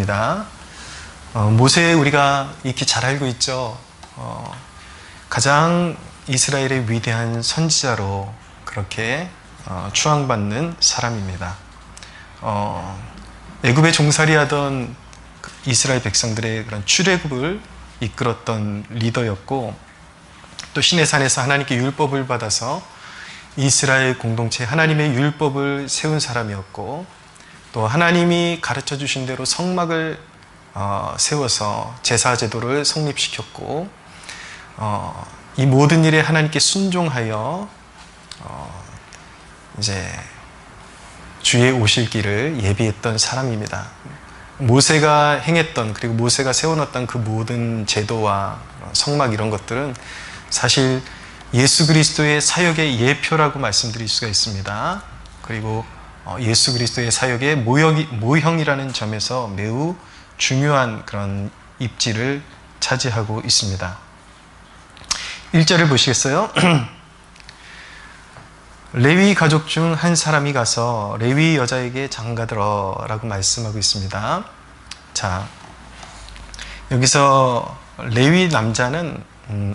입니다. 모세 우리가 익히 잘 알고 있죠. 가장 이스라엘의 위대한 선지자로 그렇게 추앙받는 사람입니다. 애굽에 종살이하던 이스라엘 백성들의 그런 출애굽을 이끌었던 리더였고, 또 시내산에서 하나님께 율법을 받아서 이스라엘 공동체 하나님의 율법을 세운 사람이었고, 또 하나님이 가르쳐 주신 대로 성막을 세워서 제사 제도를 성립시켰고, 이 모든 일에 하나님께 순종하여 이제 주의 오실 길을 예비했던 사람입니다. 모세가 행했던, 그리고 모세가 세워놨던 그 모든 제도와 성막 이런 것들은 사실 예수 그리스도의 사역의 예표라고 말씀드릴 수가 있습니다. 그리고 예수 그리스도의 사역의 모형이라는 점에서 매우 중요한 그런 입지를 차지하고 있습니다. 1절을 보시겠어요? 레위 가족 중 한 사람이 가서 레위 여자에게 장가들어 라고 말씀하고 있습니다. 자, 여기서 레위 남자는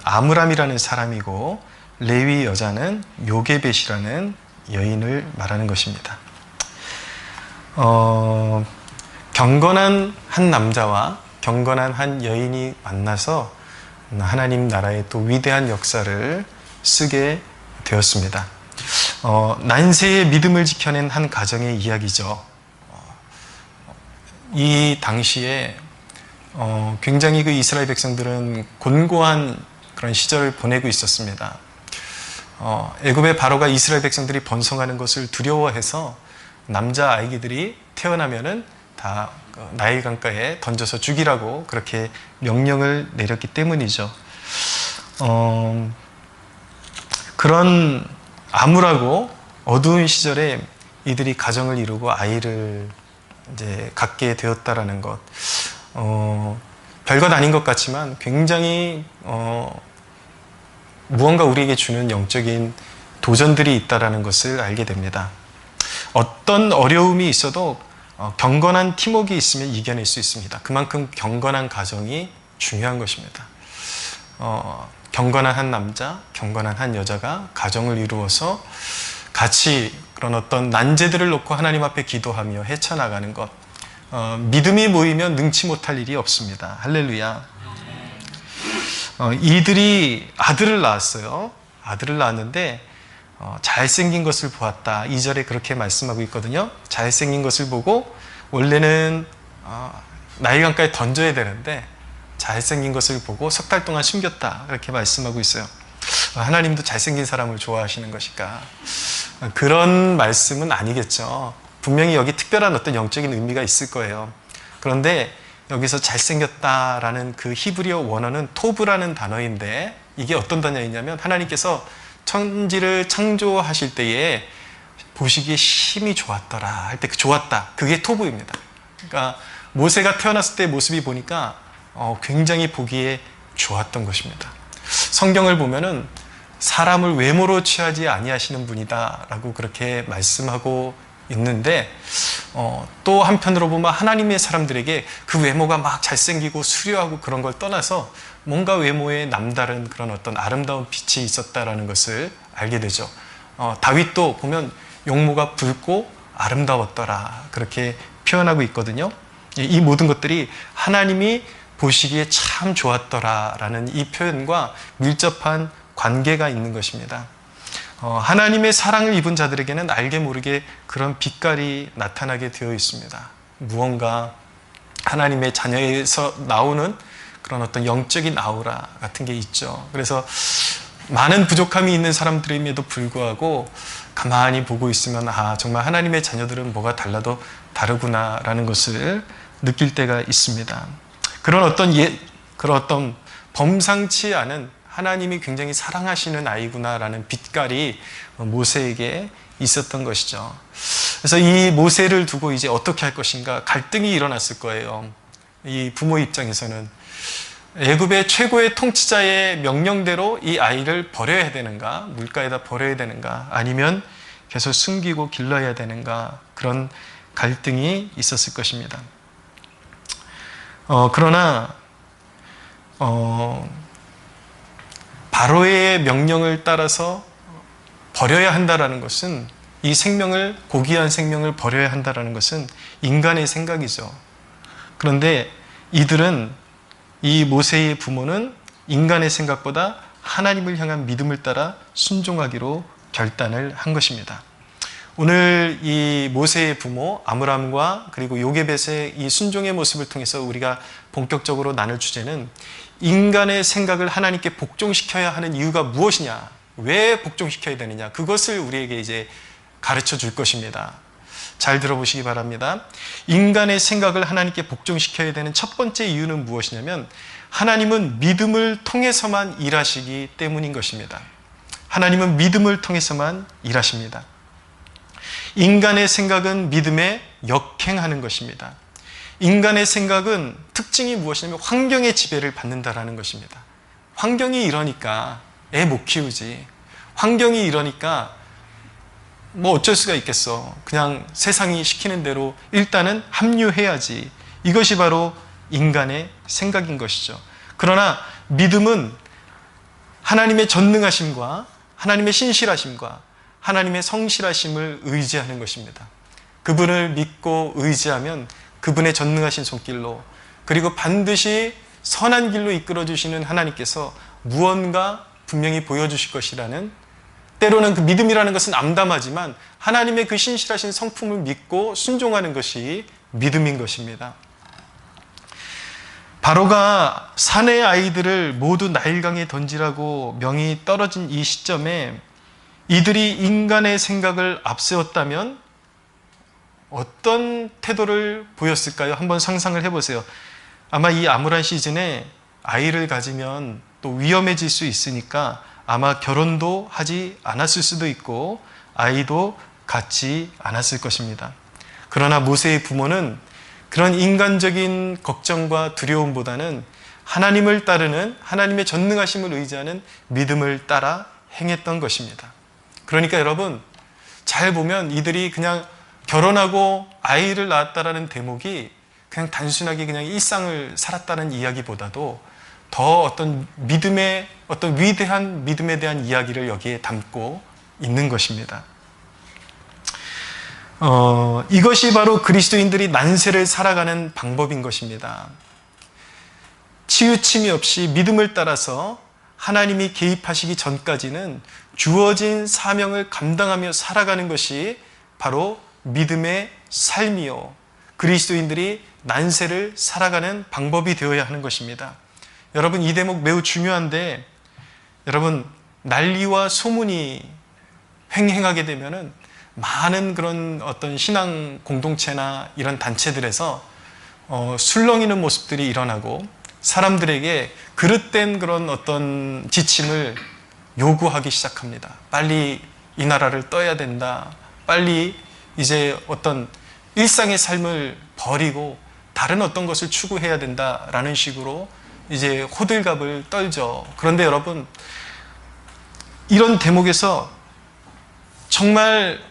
아므람이라는 사람이고, 레위 여자는 요게벳이라는 여인을 말하는 것입니다. 경건한 한 남자와 경건한 한 여인이 만나서 하나님 나라의 또 위대한 역사를 쓰게 되었습니다. 난세의 믿음을 지켜낸 한 가정의 이야기죠. 이 당시에 굉장히 그 이스라엘 백성들은 곤고한 그런 시절을 보내고 있었습니다. 애굽의 바로가 이스라엘 백성들이 번성하는 것을 두려워해서 남자 아이들이 태어나면은 다 나일 강가에 던져서 죽이라고 그렇게 명령을 내렸기 때문이죠. 그런 암울하고 어두운 시절에 이들이 가정을 이루고 아이를 이제 갖게 되었다라는 것, 별것 아닌 것 같지만 굉장히 무언가 우리에게 주는 영적인 도전들이 있다라는 것을 알게 됩니다. 어떤 어려움이 있어도 경건한 팀워크가 있으면 이겨낼 수 있습니다. 그만큼 경건한 가정이 중요한 것입니다. 경건한 한 남자, 경건한 한 여자가 가정을 이루어서 같이 그런 어떤 난제들을 놓고 하나님 앞에 기도하며 헤쳐나가는 것, 믿음이 모이면 능치 못할 일이 없습니다. 할렐루야. 이들이 아들을 낳았어요. 아들을 낳았는데 잘생긴 것을 보았다. 2절에 그렇게 말씀하고 있거든요. 잘생긴 것을 보고 원래는 나일 강가에 던져야 되는데 잘생긴 것을 보고 석 달 동안 숨겼다. 그렇게 말씀하고 있어요. 하나님도 잘생긴 사람을 좋아하시는 것일까? 그런 말씀은 아니겠죠. 분명히 여기 특별한 어떤 영적인 의미가 있을 거예요. 그런데 여기서 잘생겼다라는 그 히브리어 원어는 토브라는 단어인데, 이게 어떤 단어이냐면 하나님께서 천지를 창조하실 때에 보시기에 심히 좋았더라 할 때 그 좋았다, 그게 토브입니다. 그러니까 모세가 태어났을 때 모습이 보니까 굉장히 보기에 좋았던 것입니다. 성경을 보면은 사람을 외모로 취하지 아니하시는 분이다 라고 그렇게 말씀하고 있는데, 또 한편으로 보면 하나님의 사람들에게 그 외모가 막 잘생기고 수려하고 그런 걸 떠나서 뭔가 외모에 남다른 그런 어떤 아름다운 빛이 있었다라는 것을 알게 되죠. 다윗도 보면 용모가 붉고 아름다웠더라 그렇게 표현하고 있거든요. 이 모든 것들이 하나님이 보시기에 참 좋았더라라는 이 표현과 밀접한 관계가 있는 것입니다. 하나님의 사랑을 입은 자들에게는 알게 모르게 그런 빛깔이 나타나게 되어 있습니다. 무언가 하나님의 자녀에서 나오는 그런 어떤 영적인 아우라 같은 게 있죠. 그래서 많은 부족함이 있는 사람들임에도 불구하고 가만히 보고 있으면 정말 하나님의 자녀들은 뭐가 달라도 다르구나라는 것을 느낄 때가 있습니다. 그런 어떤 범상치 않은 하나님이 굉장히 사랑하시는 아이구나라는 빛깔이 모세에게 있었던 것이죠. 그래서 이 모세를 두고 이제 어떻게 할 것인가 갈등이 일어났을 거예요. 이 부모 입장에서는 애굽의 최고의 통치자의 명령대로 이 아이를 버려야 되는가, 물가에다 버려야 되는가, 아니면 계속 숨기고 길러야 되는가, 그런 갈등이 있었을 것입니다. 그러나 바로의 명령을 따라서 버려야 한다라는 것은, 이 생명을, 고귀한 생명을 버려야 한다라는 것은 인간의 생각이죠. 그런데 이들은, 이 모세의 부모는 인간의 생각보다 하나님을 향한 믿음을 따라 순종하기로 결단을 한 것입니다. 오늘 이 모세의 부모 아므람과 그리고 요게벳의 이 순종의 모습을 통해서 우리가 본격적으로 나눌 주제는, 인간의 생각을 하나님께 복종시켜야 하는 이유가 무엇이냐, 왜 복종시켜야 되느냐, 그것을 우리에게 이제 가르쳐 줄 것입니다. 잘 들어보시기 바랍니다. 인간의 생각을 하나님께 복종시켜야 되는 첫 번째 이유는 무엇이냐면, 하나님은 믿음을 통해서만 일하시기 때문인 것입니다. 하나님은 믿음을 통해서만 일하십니다. 인간의 생각은 믿음에 역행하는 것입니다. 인간의 생각은 특징이 무엇이냐면 환경의 지배를 받는다라는 것입니다. 환경이 이러니까 애 못 키우지. 환경이 이러니까 뭐 어쩔 수가 있겠어. 그냥 세상이 시키는 대로 일단은 합류해야지. 이것이 바로 인간의 생각인 것이죠. 그러나 믿음은 하나님의 전능하심과 하나님의 신실하심과 하나님의 성실하심을 의지하는 것입니다. 그분을 믿고 의지하면 그분의 전능하신 손길로, 그리고 반드시 선한 길로 이끌어 주시는 하나님께서 무언가 분명히 보여주실 것이라는, 때로는 그 믿음이라는 것은 암담하지만 하나님의 그 신실하신 성품을 믿고 순종하는 것이 믿음인 것입니다. 바로가 사내 아이들을 모두 나일강에 던지라고 명이 떨어진 이 시점에 이들이 인간의 생각을 앞세웠다면 어떤 태도를 보였을까요? 한번 상상을 해보세요. 아마 이 암울한 시즌에 아이를 가지면 또 위험해질 수 있으니까 아마 결혼도 하지 않았을 수도 있고 아이도 갖지 않았을 것입니다. 그러나 모세의 부모는 그런 인간적인 걱정과 두려움보다는 하나님을 따르는, 하나님의 전능하심을 의지하는 믿음을 따라 행했던 것입니다. 그러니까 여러분, 잘 보면 이들이 그냥 결혼하고 아이를 낳았다라는 대목이 그냥 단순하게 그냥 일상을 살았다는 이야기보다도 더 어떤 믿음의, 어떤 위대한 믿음에 대한 이야기를 여기에 담고 있는 것입니다. 이것이 바로 그리스도인들이 난세를 살아가는 방법인 것입니다. 치우침이 없이 믿음을 따라서 하나님이 개입하시기 전까지는 주어진 사명을 감당하며 살아가는 것이 바로 믿음의 삶이요, 그리스도인들이 난세를 살아가는 방법이 되어야 하는 것입니다. 여러분, 이 대목 매우 중요한데, 여러분, 난리와 소문이 횡행하게 되면은 많은 그런 어떤 신앙 공동체나 이런 단체들에서 술렁이는 모습들이 일어나고 사람들에게 그릇된 그런 어떤 지침을 요구하기 시작합니다. 빨리 이 나라를 떠야 된다. 빨리 이제 어떤 일상의 삶을 버리고 다른 어떤 것을 추구해야 된다라는 식으로 이제 호들갑을 떨죠. 그런데 여러분, 이런 대목에서 정말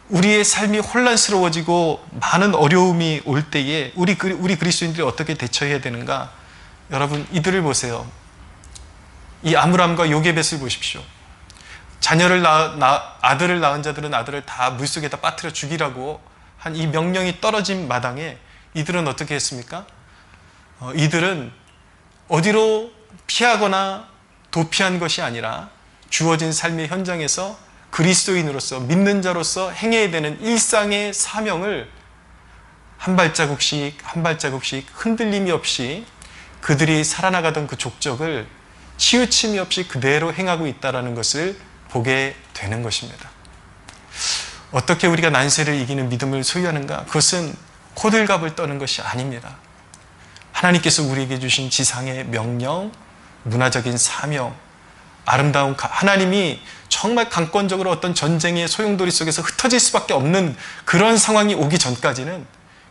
우리의 삶이 혼란스러워지고 많은 어려움이 올 때에 우리 그리스도인들이 어떻게 대처해야 되는가? 여러분, 이들을 보세요. 이 아므람과 요게벳을 보십시오. 아들을 낳은 자들은 아들을 다 물속에다 빠뜨려 죽이라고 한 이 명령이 떨어진 마당에 이들은 어떻게 했습니까? 이들은 어디로 피하거나 도피한 것이 아니라 주어진 삶의 현장에서 그리스도인으로서, 믿는 자로서 행해야 되는 일상의 사명을 한 발자국씩 한 발자국씩 흔들림이 없이 그들이 살아나가던 그 족적을 치우침이 없이 그대로 행하고 있다는 것을 보게 되는 것입니다. 어떻게 우리가 난세를 이기는 믿음을 소유하는가? 그것은 호들갑을 떠는 것이 아닙니다. 하나님께서 우리에게 주신 지상의 명령, 문화적인 사명, 아름다운 하나님이 정말 강권적으로 어떤 전쟁의 소용돌이 속에서 흩어질 수밖에 없는 그런 상황이 오기 전까지는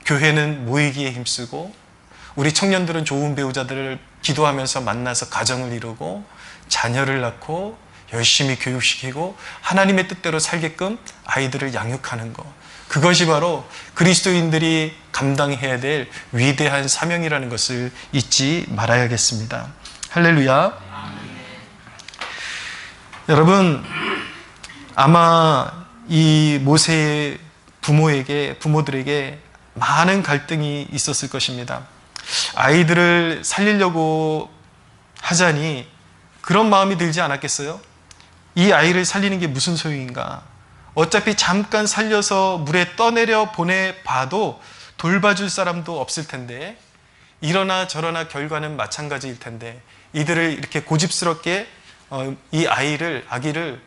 교회는 모이기에 힘쓰고 우리 청년들은 좋은 배우자들을 기도하면서 만나서 가정을 이루고 자녀를 낳고 열심히 교육시키고 하나님의 뜻대로 살게끔 아이들을 양육하는 것, 그것이 바로 그리스도인들이 감당해야 될 위대한 사명이라는 것을 잊지 말아야겠습니다. 할렐루야. 여러분, 아마 이 모세의 부모들에게 많은 갈등이 있었을 것입니다. 아이들을 살리려고 하자니 그런 마음이 들지 않았겠어요? 이 아이를 살리는 게 무슨 소용인가? 어차피 잠깐 살려서 물에 떠내려 보내봐도 돌봐줄 사람도 없을 텐데, 이러나 저러나 결과는 마찬가지일 텐데, 이들을 이렇게 고집스럽게 이 아기를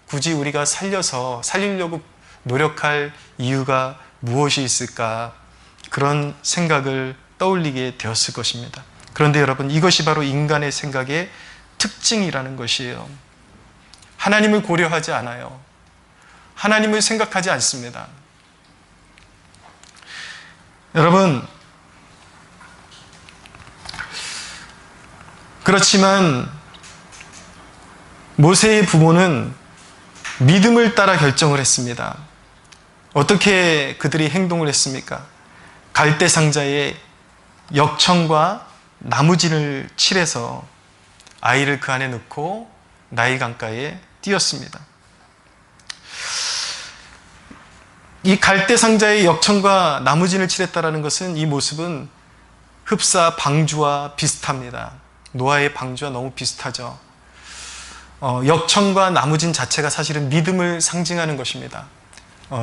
굳이 우리가 살리려고 노력할 이유가 무엇이 있을까? 그런 생각을 떠올리게 되었을 것입니다. 그런데 여러분, 이것이 바로 인간의 생각의 특징이라는 것이에요. 하나님을 고려하지 않아요. 하나님을 생각하지 않습니다. 여러분, 그렇지만 모세의 부모는 믿음을 따라 결정을 했습니다. 어떻게 그들이 행동을 했습니까? 갈대 상자에 역청과 나무진을 칠해서 아이를 그 안에 넣고 나일 강가에 띄었습니다. 이 갈대 상자에 역청과 나무진을 칠했다는 것은, 이 모습은 흡사 방주와 비슷합니다. 노아의 방주와 너무 비슷하죠. 역청과 나무진 자체가 사실은 믿음을 상징하는 것입니다.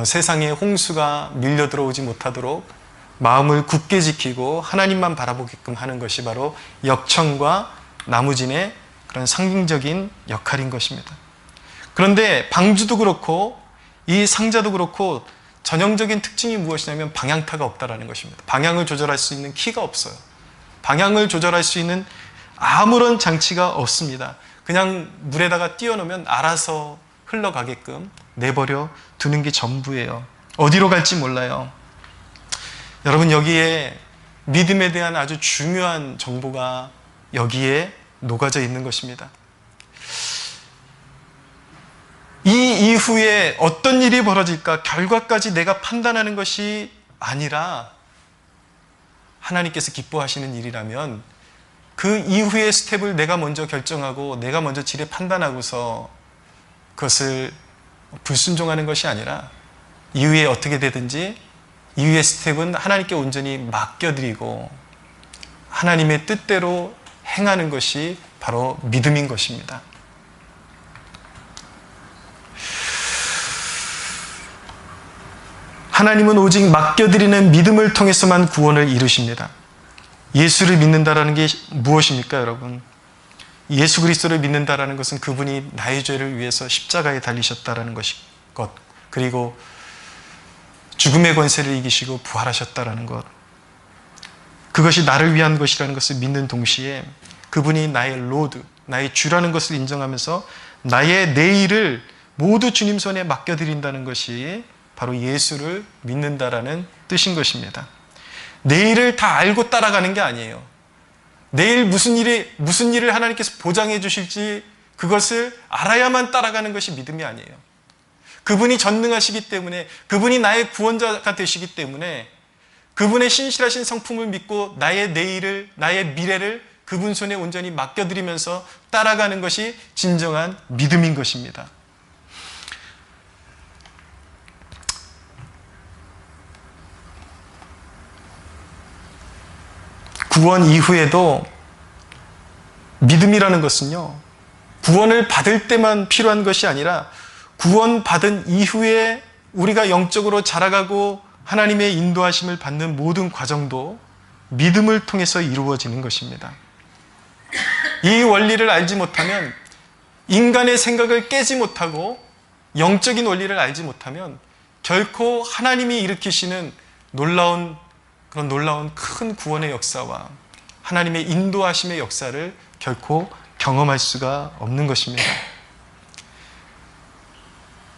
세상에 홍수가 밀려 들어오지 못하도록 마음을 굳게 지키고 하나님만 바라보게끔 하는 것이 바로 역청과 나무진의 그런 상징적인 역할인 것입니다. 그런데 방주도 그렇고 이 상자도 그렇고 전형적인 특징이 무엇이냐면 방향타가 없다는 것입니다. 방향을 조절할 수 있는 키가 없어요. 방향을 조절할 수 있는 아무런 장치가 없습니다. 그냥 물에다가 띄워놓으면 알아서 흘러가게끔 내버려 두는 게 전부예요. 어디로 갈지 몰라요. 여러분, 여기에 믿음에 대한 아주 중요한 정보가 여기에 녹아져 있는 것입니다. 이 이후에 어떤 일이 벌어질까 결과까지 내가 판단하는 것이 아니라 하나님께서 기뻐하시는 일이라면 그 이후의 스텝을 내가 먼저 결정하고 내가 먼저 지레 판단하고서 그것을 불순종하는 것이 아니라 이후에 어떻게 되든지 이후의 스텝은 하나님께 온전히 맡겨드리고 하나님의 뜻대로 행하는 것이 바로 믿음인 것입니다. 하나님은 오직 맡겨드리는 믿음을 통해서만 구원을 이루십니다. 예수를 믿는다라는 게 무엇입니까, 여러분? 예수 그리스도를 믿는다라는 것은 그분이 나의 죄를 위해서 십자가에 달리셨다라는 것, 그리고 죽음의 권세를 이기시고 부활하셨다라는 것, 그것이 나를 위한 것이라는 것을 믿는 동시에 그분이 나의 로드, 나의 주라는 것을 인정하면서 나의 내일을 모두 주님 손에 맡겨드린다는 것이 바로 예수를 믿는다라는 뜻인 것입니다. 내일을 다 알고 따라가는 게 아니에요. 내일 무슨 일을 하나님께서 보장해 주실지 그것을 알아야만 따라가는 것이 믿음이 아니에요. 그분이 전능하시기 때문에, 그분이 나의 구원자가 되시기 때문에 그분의 신실하신 성품을 믿고 나의 내일을, 나의 미래를 그분 손에 온전히 맡겨드리면서 따라가는 것이 진정한 믿음인 것입니다. 구원 이후에도 믿음이라는 것은요, 구원을 받을 때만 필요한 것이 아니라 구원받은 이후에 우리가 영적으로 자라가고 하나님의 인도하심을 받는 모든 과정도 믿음을 통해서 이루어지는 것입니다. 이 원리를 알지 못하면, 인간의 생각을 깨지 못하고 영적인 원리를 알지 못하면 결코 하나님이 일으키시는 놀라운 큰 구원의 역사와 하나님의 인도하심의 역사를 결코 경험할 수가 없는 것입니다.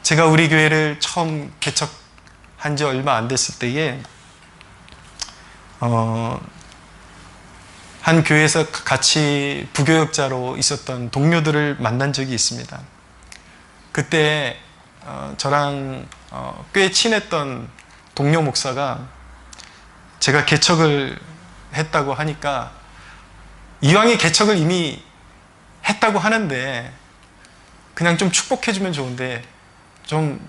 제가 우리 교회를 처음 개척한 지 얼마 안 됐을 때에 한 교회에서 같이 부교역자로 있었던 동료들을 만난 적이 있습니다. 그때 저랑 꽤 친했던 동료 목사가 제가 개척을 했다고 하니까 이왕에 개척을 이미 했다고 하는데 그냥 좀 축복해주면 좋은데 좀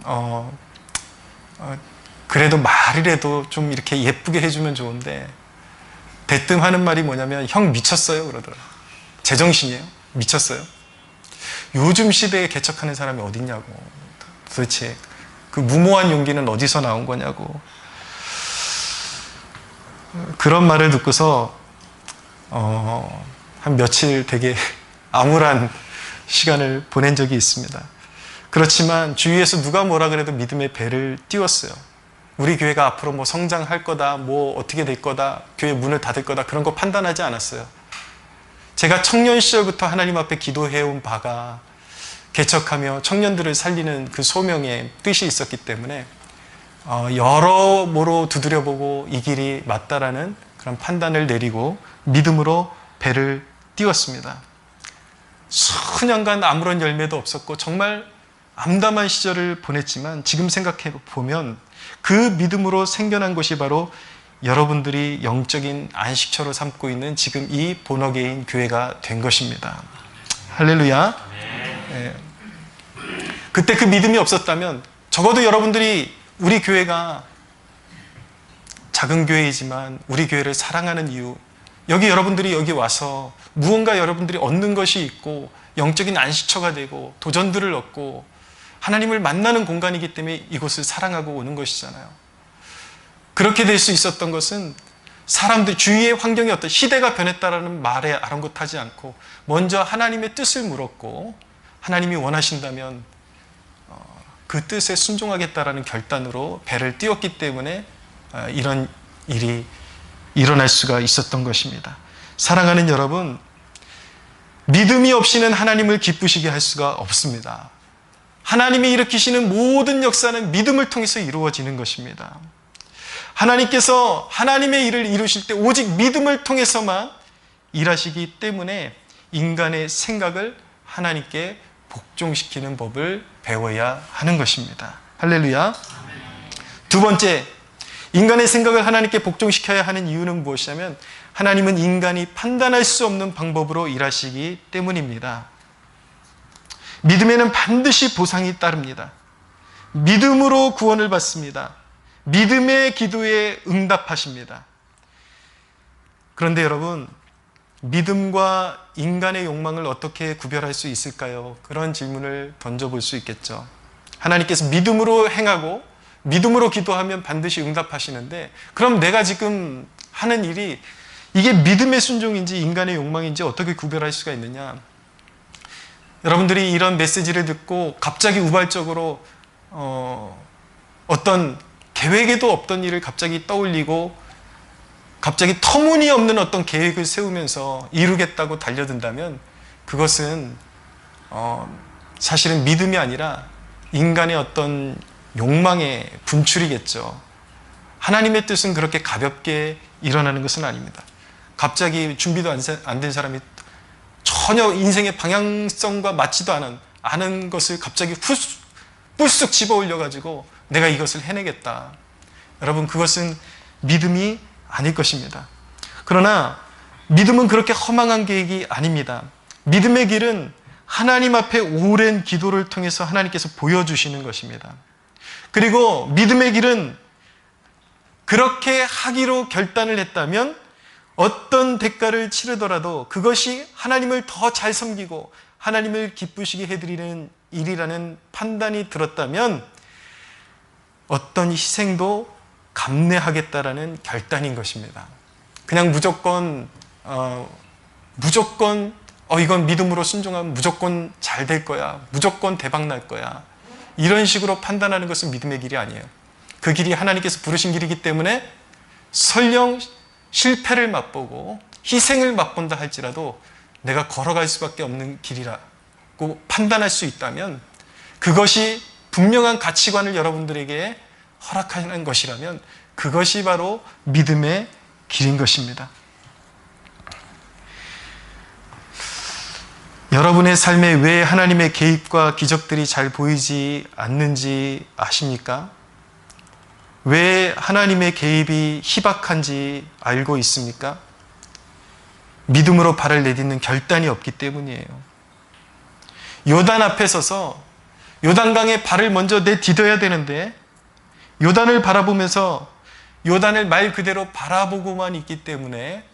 그래도 말이라도 좀 이렇게 예쁘게 해주면 좋은데 대뜸 하는 말이 뭐냐면 형 미쳤어요 그러더라고요. 제정신이에요? 미쳤어요? 요즘 시대에 개척하는 사람이 어딨냐고. 도대체 그 무모한 용기는 어디서 나온 거냐고. 그런 말을 듣고서 한 며칠 되게 암울한 시간을 보낸 적이 있습니다. 그렇지만 주위에서 누가 뭐라 그래도 믿음의 배를 띄웠어요. 우리 교회가 앞으로 뭐 성장할 거다, 뭐 어떻게 될 거다, 교회 문을 닫을 거다, 그런 거 판단하지 않았어요. 제가 청년 시절부터 하나님 앞에 기도해온 바가 개척하며 청년들을 살리는 그 소명의 뜻이 있었기 때문에 여러모로 두드려보고 이 길이 맞다라는 그런 판단을 내리고 믿음으로 배를 띄웠습니다. 수년간 아무런 열매도 없었고 정말 암담한 시절을 보냈지만 지금 생각해 보면 그 믿음으로 생겨난 것이 바로 여러분들이 영적인 안식처로 삼고 있는 지금 이 본어게인 교회가 된 것입니다. 할렐루야. 네. 그때 그 믿음이 없었다면 적어도 여러분들이 우리 교회가 작은 교회이지만 우리 교회를 사랑하는 이유, 여기 여러분들이 여기 와서 무언가 여러분들이 얻는 것이 있고 영적인 안식처가 되고 도전들을 얻고 하나님을 만나는 공간이기 때문에 이곳을 사랑하고 오는 것이잖아요. 그렇게 될 수 있었던 것은 사람들 주위의 환경이 어떤 시대가 변했다라는 말에 아랑곳하지 않고 먼저 하나님의 뜻을 물었고 하나님이 원하신다면 그 뜻에 순종하겠다라는 결단으로 배를 띄웠기 때문에 이런 일이 일어날 수가 있었던 것입니다. 사랑하는 여러분, 믿음이 없이는 하나님을 기쁘시게 할 수가 없습니다. 하나님이 일으키시는 모든 역사는 믿음을 통해서 이루어지는 것입니다. 하나님께서 하나님의 일을 이루실 때 오직 믿음을 통해서만 일하시기 때문에 인간의 생각을 하나님께 복종시키는 법을 배워야 하는 것입니다. 할렐루야. 두 번째, 인간의 생각을 하나님께 복종시켜야 하는 이유는 무엇이냐면 하나님은 인간이 판단할 수 없는 방법으로 일하시기 때문입니다. 믿음에는 반드시 보상이 따릅니다. 믿음으로 구원을 받습니다. 믿음의 기도에 응답하십니다. 그런데 여러분, 믿음과 인간의 욕망을 어떻게 구별할 수 있을까요? 그런 질문을 던져볼 수 있겠죠. 하나님께서 믿음으로 행하고 믿음으로 기도하면 반드시 응답하시는데 그럼 내가 지금 하는 일이 이게 믿음의 순종인지 인간의 욕망인지 어떻게 구별할 수가 있느냐? 여러분들이 이런 메시지를 듣고 갑자기 우발적으로 어떤 계획에도 없던 일을 갑자기 떠올리고 갑자기 터무니없는 어떤 계획을 세우면서 이루겠다고 달려든다면 그것은 사실은 믿음이 아니라 인간의 어떤 욕망의 분출이겠죠. 하나님의 뜻은 그렇게 가볍게 일어나는 것은 아닙니다. 갑자기 준비도 안 된 사람이 전혀 인생의 방향성과 맞지도 않은 것을 갑자기 뿔쑥 집어 올려가지고 내가 이것을 해내겠다. 여러분, 그것은 믿음이 아닐 것입니다. 그러나 믿음은 그렇게 허망한 계획이 아닙니다. 믿음의 길은 하나님 앞에 오랜 기도를 통해서 하나님께서 보여주시는 것입니다. 그리고 믿음의 길은 그렇게 하기로 결단을 했다면 어떤 대가를 치르더라도 그것이 하나님을 더 잘 섬기고 하나님을 기쁘시게 해드리는 일이라는 판단이 들었다면 어떤 희생도 감내하겠다라는 결단인 것입니다. 그냥 무조건 이건 믿음으로 순종하면 무조건 잘 될 거야, 무조건 대박 날 거야, 이런 식으로 판단하는 것은 믿음의 길이 아니에요. 그 길이 하나님께서 부르신 길이기 때문에 설령 실패를 맛보고 희생을 맛본다 할지라도 내가 걸어갈 수밖에 없는 길이라고 판단할 수 있다면 그것이 분명한 가치관을 여러분들에게 허락하는 것이라면 그것이 바로 믿음의 길인 것입니다. 여러분의 삶에 왜 하나님의 개입과 기적들이 잘 보이지 않는지 아십니까? 왜 하나님의 개입이 희박한지 알고 있습니까? 믿음으로 발을 내딛는 결단이 없기 때문이에요. 요단 앞에 서서 요단강에 발을 먼저 내딛어야 되는데 요단을 바라보면서 요단을 말 그대로 바라보고만 있기 때문에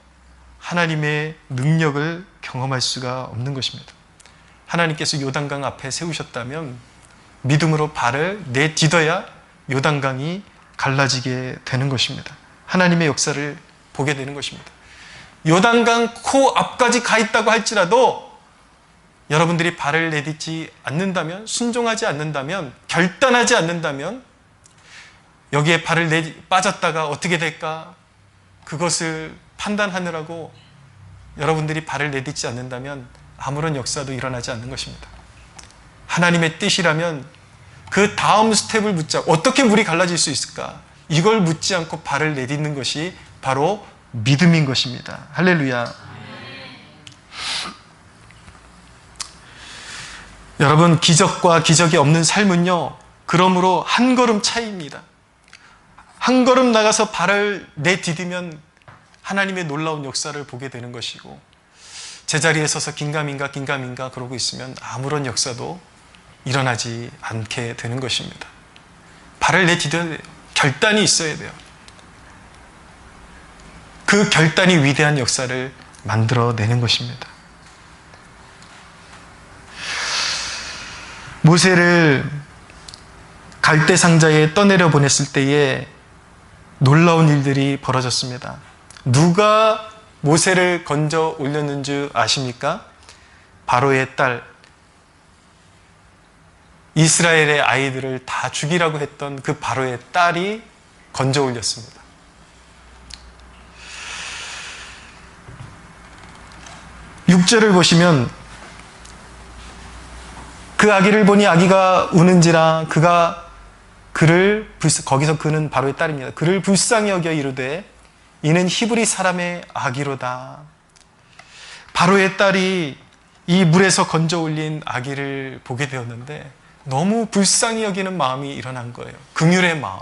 하나님의 능력을 경험할 수가 없는 것입니다. 하나님께서 요단강 앞에 세우셨다면 믿음으로 발을 내딛어야 요단강이 갈라지게 되는 것입니다. 하나님의 역사를 보게 되는 것입니다. 요단강 코 앞까지 가 있다고 할지라도 여러분들이 발을 내딛지 않는다면, 순종하지 않는다면, 결단하지 않는다면 여기에 발을 빠졌다가 어떻게 될까? 그것을 판단하느라고 여러분들이 발을 내딛지 않는다면 아무런 역사도 일어나지 않는 것입니다. 하나님의 뜻이라면 그 다음 스텝을 묻자. 어떻게 물이 갈라질 수 있을까? 이걸 묻지 않고 발을 내딛는 것이 바로 믿음인 것입니다. 할렐루야. 여러분, 기적과 기적이 없는 삶은요, 그러므로 한 걸음 차이입니다. 한 걸음 나가서 발을 내디디면 하나님의 놀라운 역사를 보게 되는 것이고, 제자리에 서서 긴가민가 그러고 있으면 아무런 역사도 일어나지 않게 되는 것입니다. 발을 내디뎌야 돼요. 결단이 있어야 돼요. 그 결단이 위대한 역사를 만들어내는 것입니다. 모세를 갈대 상자에 떠내려 보냈을 때에 놀라운 일들이 벌어졌습니다. 누가 모세를 건져 올렸는 줄 아십니까? 바로의 딸, 이스라엘의 아이들을 다 죽이라고 했던 그 바로의 딸이 건져 올렸습니다. 육 절을 보시면 그 아기를 보니 아기가 우는지라 거기서 그는 바로의 딸입니다. 그를 불쌍히 여겨 이르되 이는 히브리 사람의 아기로다. 바로의 딸이 이 물에서 건져 올린 아기를 보게 되었는데 너무 불쌍히 여기는 마음이 일어난 거예요. 긍휼의 마음.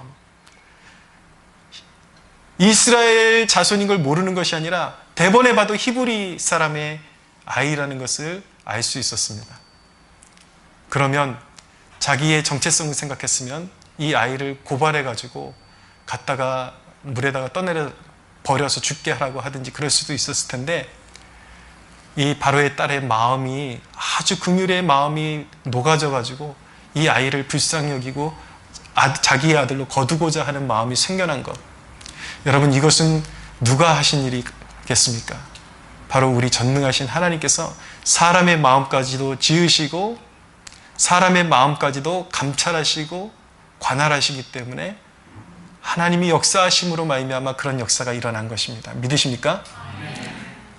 이스라엘 자손인 걸 모르는 것이 아니라 대번에 봐도 히브리 사람의 아이라는 것을 알 수 있었습니다. 그러면 자기의 정체성을 생각했으면 이 아이를 고발해가지고 갖다가 물에다가 떠내려 버려서 죽게 하라고 하든지 그럴 수도 있었을 텐데, 이 바로의 딸의 마음이 아주 긍휼의 마음이 녹아져가지고 이 아이를 불쌍히 여기고 자기의 아들로 거두고자 하는 마음이 생겨난 것. 여러분, 이것은 누가 하신 일이겠습니까? 바로 우리 전능하신 하나님께서 사람의 마음까지도 지으시고 사람의 마음까지도 감찰하시고 관할하시기 때문에 하나님이 역사하심으로 말미암아 그런 역사가 일어난 것입니다. 믿으십니까?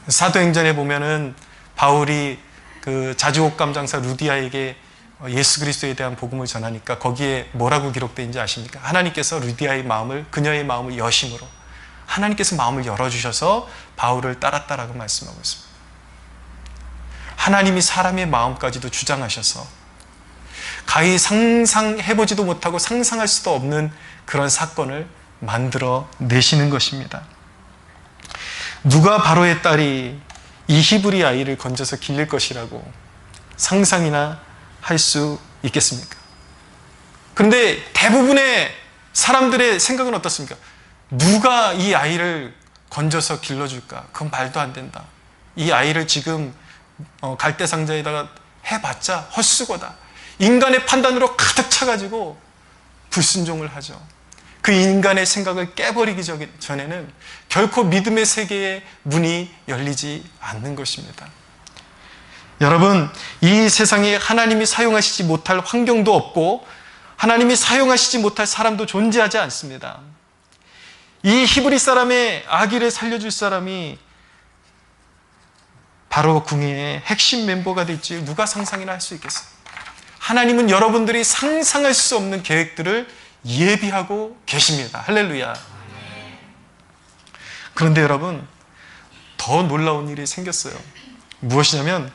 사도행전에 보면은 바울이 그 자주옥감 장사 루디아에게 예수 그리스도에 대한 복음을 전하니까 거기에 뭐라고 기록되어 있는지 아십니까? 하나님께서 루디아의 마음을, 그녀의 마음을 여심으로, 하나님께서 마음을 열어주셔서 바울을 따랐다라고 말씀하고 있습니다. 하나님이 사람의 마음까지도 주장하셔서 가히 상상해보지도 못하고 상상할 수도 없는 그런 사건을 만들어 내시는 것입니다. 누가 바로의 딸이 이 히브리 아이를 건져서 기를 것이라고 상상이나 할 수 있겠습니까? 그런데 대부분의 사람들의 생각은 어떻습니까? 누가 이 아이를 건져서 길러줄까? 그건 말도 안 된다. 이 아이를 지금 갈대상자에다가 해봤자 헛수고다. 인간의 판단으로 가득 차가지고 불순종을 하죠. 그 인간의 생각을 깨버리기 전에는 결코 믿음의 세계의 문이 열리지 않는 것입니다. 여러분, 이 세상에 하나님이 사용하시지 못할 환경도 없고 하나님이 사용하시지 못할 사람도 존재하지 않습니다. 이 히브리 사람의 아기를 살려줄 사람이 바로 궁예의 핵심 멤버가 될지 누가 상상이나 할 수 있겠어요? 하나님은 여러분들이 상상할 수 없는 계획들을 예비하고 계십니다. 할렐루야. 그런데 여러분, 더 놀라운 일이 생겼어요. 무엇이냐면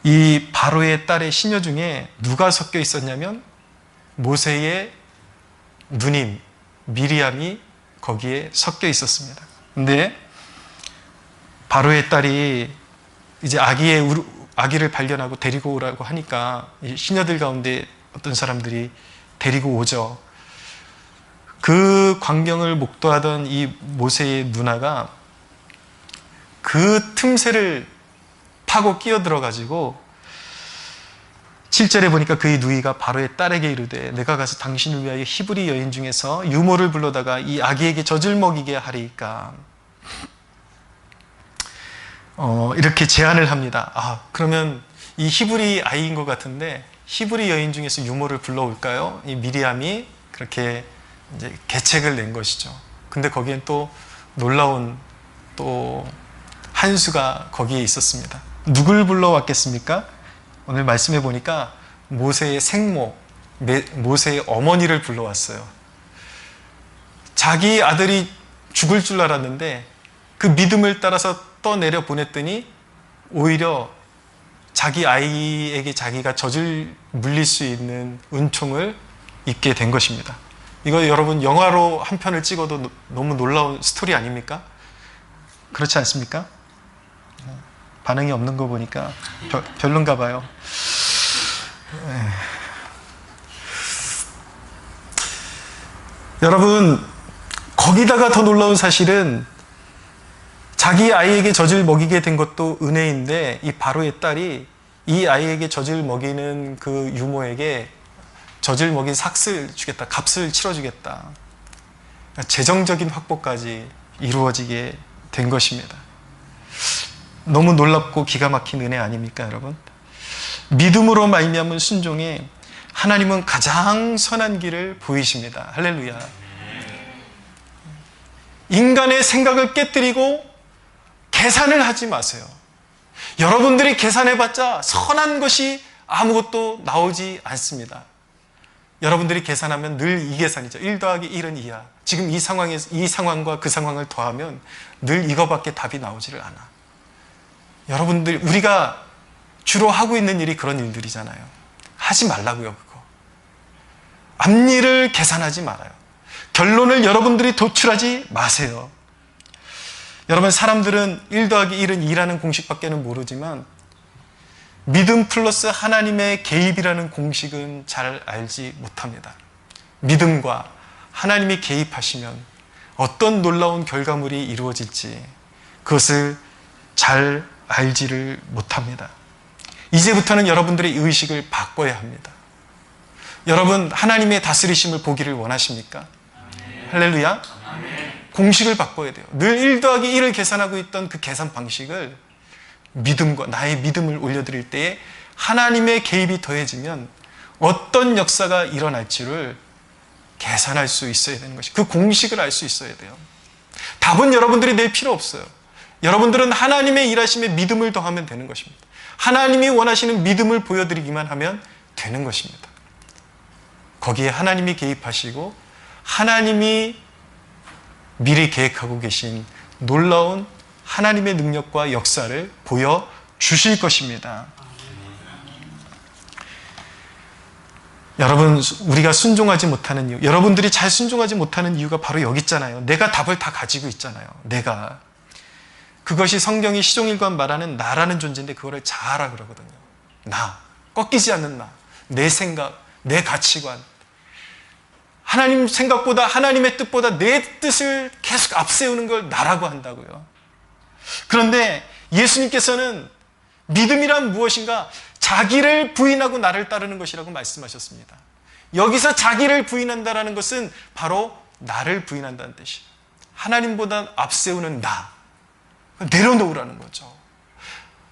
이 바로의 딸의 시녀 중에 누가 섞여 있었냐면 모세의 누님 미리암이 거기에 섞여 있었습니다. 근데 바로의 딸이 이제 아기를 발견하고 데리고 오라고 하니까 시녀들 가운데 어떤 사람들이 데리고 오죠. 그 광경을 목도하던 이 모세의 누나가 그 틈새를 파고 끼어들어 가지고 7절에 보니까 그의 누이가 바로의 딸에게 이르되 내가 가서 당신을 위하여 히브리 여인 중에서 유모를 불러다가 이 아기에게 젖을 먹이게 하리이까. 이렇게 제안을 합니다. 그러면 이 히브리 아이인 것 같은데 히브리 여인 중에서 유모를 불러올까요? 이 미리암이 그렇게 이제 계책을 낸 것이죠. 근데 거기엔 또 놀라운 또 한 수가 거기에 있었습니다. 누굴 불러왔겠습니까? 오늘 말씀해 보니까 모세의 생모, 모세의 어머니를 불러왔어요. 자기 아들이 죽을 줄 알았는데 그 믿음을 따라서 떠내려 보냈더니 오히려 자기 아이에게 자기가 젖을 물릴 수 있는 은총을 입게 된 것입니다. 이거 여러분 영화로 한 편을 찍어도 너무 놀라운 스토리 아닙니까? 그렇지 않습니까? 반응이 없는 거 보니까 별론가 봐요. 여러분, 거기다가 더 놀라운 사실은 자기 아이에게 젖을 먹이게 된 것도 은혜인데 이 바로의 딸이 이 아이에게 젖을 먹이는 그 유모에게 젖을 먹인 삭슬 주겠다, 값을 치러주겠다. 재정적인 확보까지 이루어지게 된 것입니다. 너무 놀랍고 기가 막힌 은혜 아닙니까, 여러분? 믿음으로 말미암은 순종에 하나님은 가장 선한 길을 보이십니다. 할렐루야. 인간의 생각을 깨뜨리고 계산을 하지 마세요. 여러분들이 계산해봤자 선한 것이 아무것도 나오지 않습니다. 여러분들이 계산하면 늘 이 계산이죠. 1 더하기 1은 2야. 지금 이 상황과 그 상황을 더하면 늘 이거밖에 답이 나오지를 않아. 여러분들, 우리가 주로 하고 있는 일이 그런 일들이잖아요. 하지 말라고요, 그거. 앞일을 계산하지 말아요. 결론을 여러분들이 도출하지 마세요. 여러분, 사람들은 1 더하기 1은 2라는 공식밖에는 모르지만 믿음 플러스 하나님의 개입이라는 공식은 잘 알지 못합니다. 믿음과 하나님이 개입하시면 어떤 놀라운 결과물이 이루어질지 그것을 잘 알지를 못합니다. 이제부터는 여러분들의 의식을 바꿔야 합니다. 여러분, 하나님의 다스리심을 보기를 원하십니까? 할렐루야. 공식을 바꿔야 돼요. 늘 1 더하기 1을 계산하고 있던 그 계산 방식을 믿음과 나의 믿음을 올려드릴 때에 하나님의 개입이 더해지면 어떤 역사가 일어날지를 계산할 수 있어야 되는 것이, 그 공식을 알 수 있어야 돼요. 답은 여러분들이 낼 필요 없어요. 여러분들은 하나님의 일하심에 믿음을 더하면 되는 것입니다. 하나님이 원하시는 믿음을 보여드리기만 하면 되는 것입니다. 거기에 하나님이 개입하시고 하나님이 미리 계획하고 계신 놀라운 하나님의 능력과 역사를 보여주실 것입니다. 여러분, 우리가 순종하지 못하는 이유, 여러분들이 잘 순종하지 못하는 이유가 바로 여기 있잖아요. 내가 답을 다 가지고 있잖아요. 내가. 그것이 성경이 시종일관 말하는 나라는 존재인데 그거를 자아라 그러거든요. 나, 꺾이지 않는 나, 내 생각, 내 가치관, 하나님 생각보다, 하나님의 뜻보다 내 뜻을 계속 앞세우는 걸 나라고 한다고요. 그런데 예수님께서는 믿음이란 무엇인가? 자기를 부인하고 나를 따르는 것이라고 말씀하셨습니다. 여기서 자기를 부인한다는 것은 바로 나를 부인한다는 뜻이에요. 하나님보다 앞세우는 나, 내려놓으라는 거죠.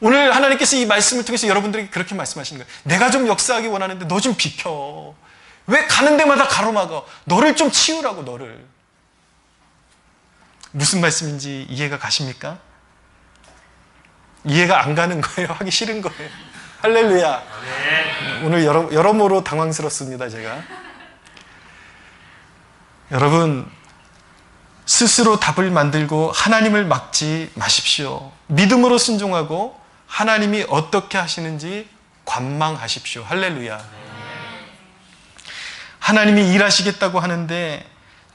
오늘 하나님께서 이 말씀을 통해서 여러분들에게 그렇게 말씀하시는 거예요. 내가 좀 역사하기 원하는데 너 좀 비켜. 왜 가는 데마다 가로막아? 너를 좀 치우라고, 너를. 무슨 말씀인지 이해가 가십니까? 이해가 안 가는 거예요? 하기 싫은 거예요? 할렐루야. 오늘 여러모로 당황스럽습니다, 제가. 여러분, 스스로 답을 만들고 하나님을 막지 마십시오. 믿음으로 순종하고 하나님이 어떻게 하시는지 관망하십시오. 할렐루야. 하나님이 일하시겠다고 하는데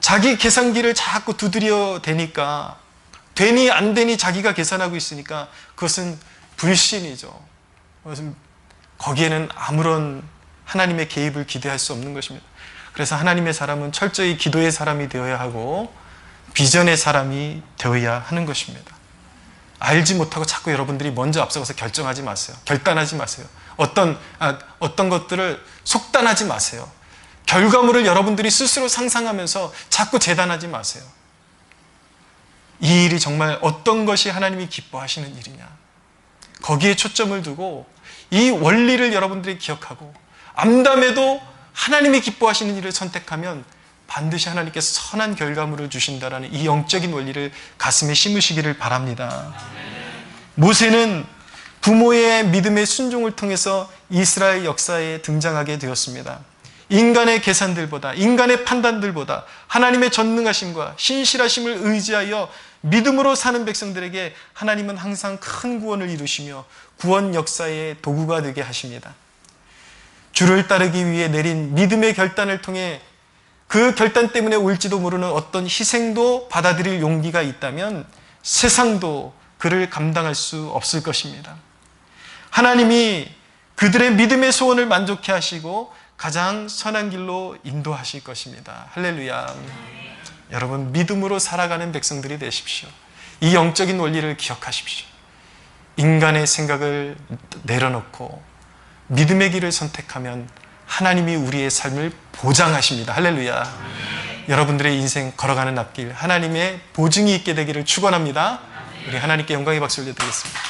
자기 계산기를 자꾸 두드려 대니까 되니 안 되니 자기가 계산하고 있으니까 그것은 불신이죠. 그것은 거기에는 아무런 하나님의 개입을 기대할 수 없는 것입니다. 그래서 하나님의 사람은 철저히 기도의 사람이 되어야 하고 비전의 사람이 되어야 하는 것입니다. 알지 못하고 자꾸 여러분들이 먼저 앞서가서 결정하지 마세요. 결단하지 마세요. 어떤 것들을 속단하지 마세요. 결과물을 여러분들이 스스로 상상하면서 자꾸 재단하지 마세요. 이 일이 정말 어떤 것이 하나님이 기뻐하시는 일이냐. 거기에 초점을 두고 이 원리를 여러분들이 기억하고 암담해도 하나님이 기뻐하시는 일을 선택하면 반드시 하나님께서 선한 결과물을 주신다라는 이 영적인 원리를 가슴에 심으시기를 바랍니다. 모세는 부모의 믿음의 순종을 통해서 이스라엘 역사에 등장하게 되었습니다. 인간의 계산들보다, 인간의 판단들보다 하나님의 전능하심과 신실하심을 의지하여 믿음으로 사는 백성들에게 하나님은 항상 큰 구원을 이루시며 구원 역사의 도구가 되게 하십니다. 주를 따르기 위해 내린 믿음의 결단을 통해 그 결단 때문에 올지도 모르는 어떤 희생도 받아들일 용기가 있다면 세상도 그를 감당할 수 없을 것입니다. 하나님이 그들의 믿음의 소원을 만족해 하시고 가장 선한 길로 인도하실 것입니다. 할렐루야. 여러분, 믿음으로 살아가는 백성들이 되십시오. 이 영적인 원리를 기억하십시오. 인간의 생각을 내려놓고 믿음의 길을 선택하면 하나님이 우리의 삶을 보장하십니다. 할렐루야. 여러분들의 인생 걸어가는 앞길 하나님의 보증이 있게 되기를 축원합니다. 우리 하나님께 영광의 박수 올려드리겠습니다.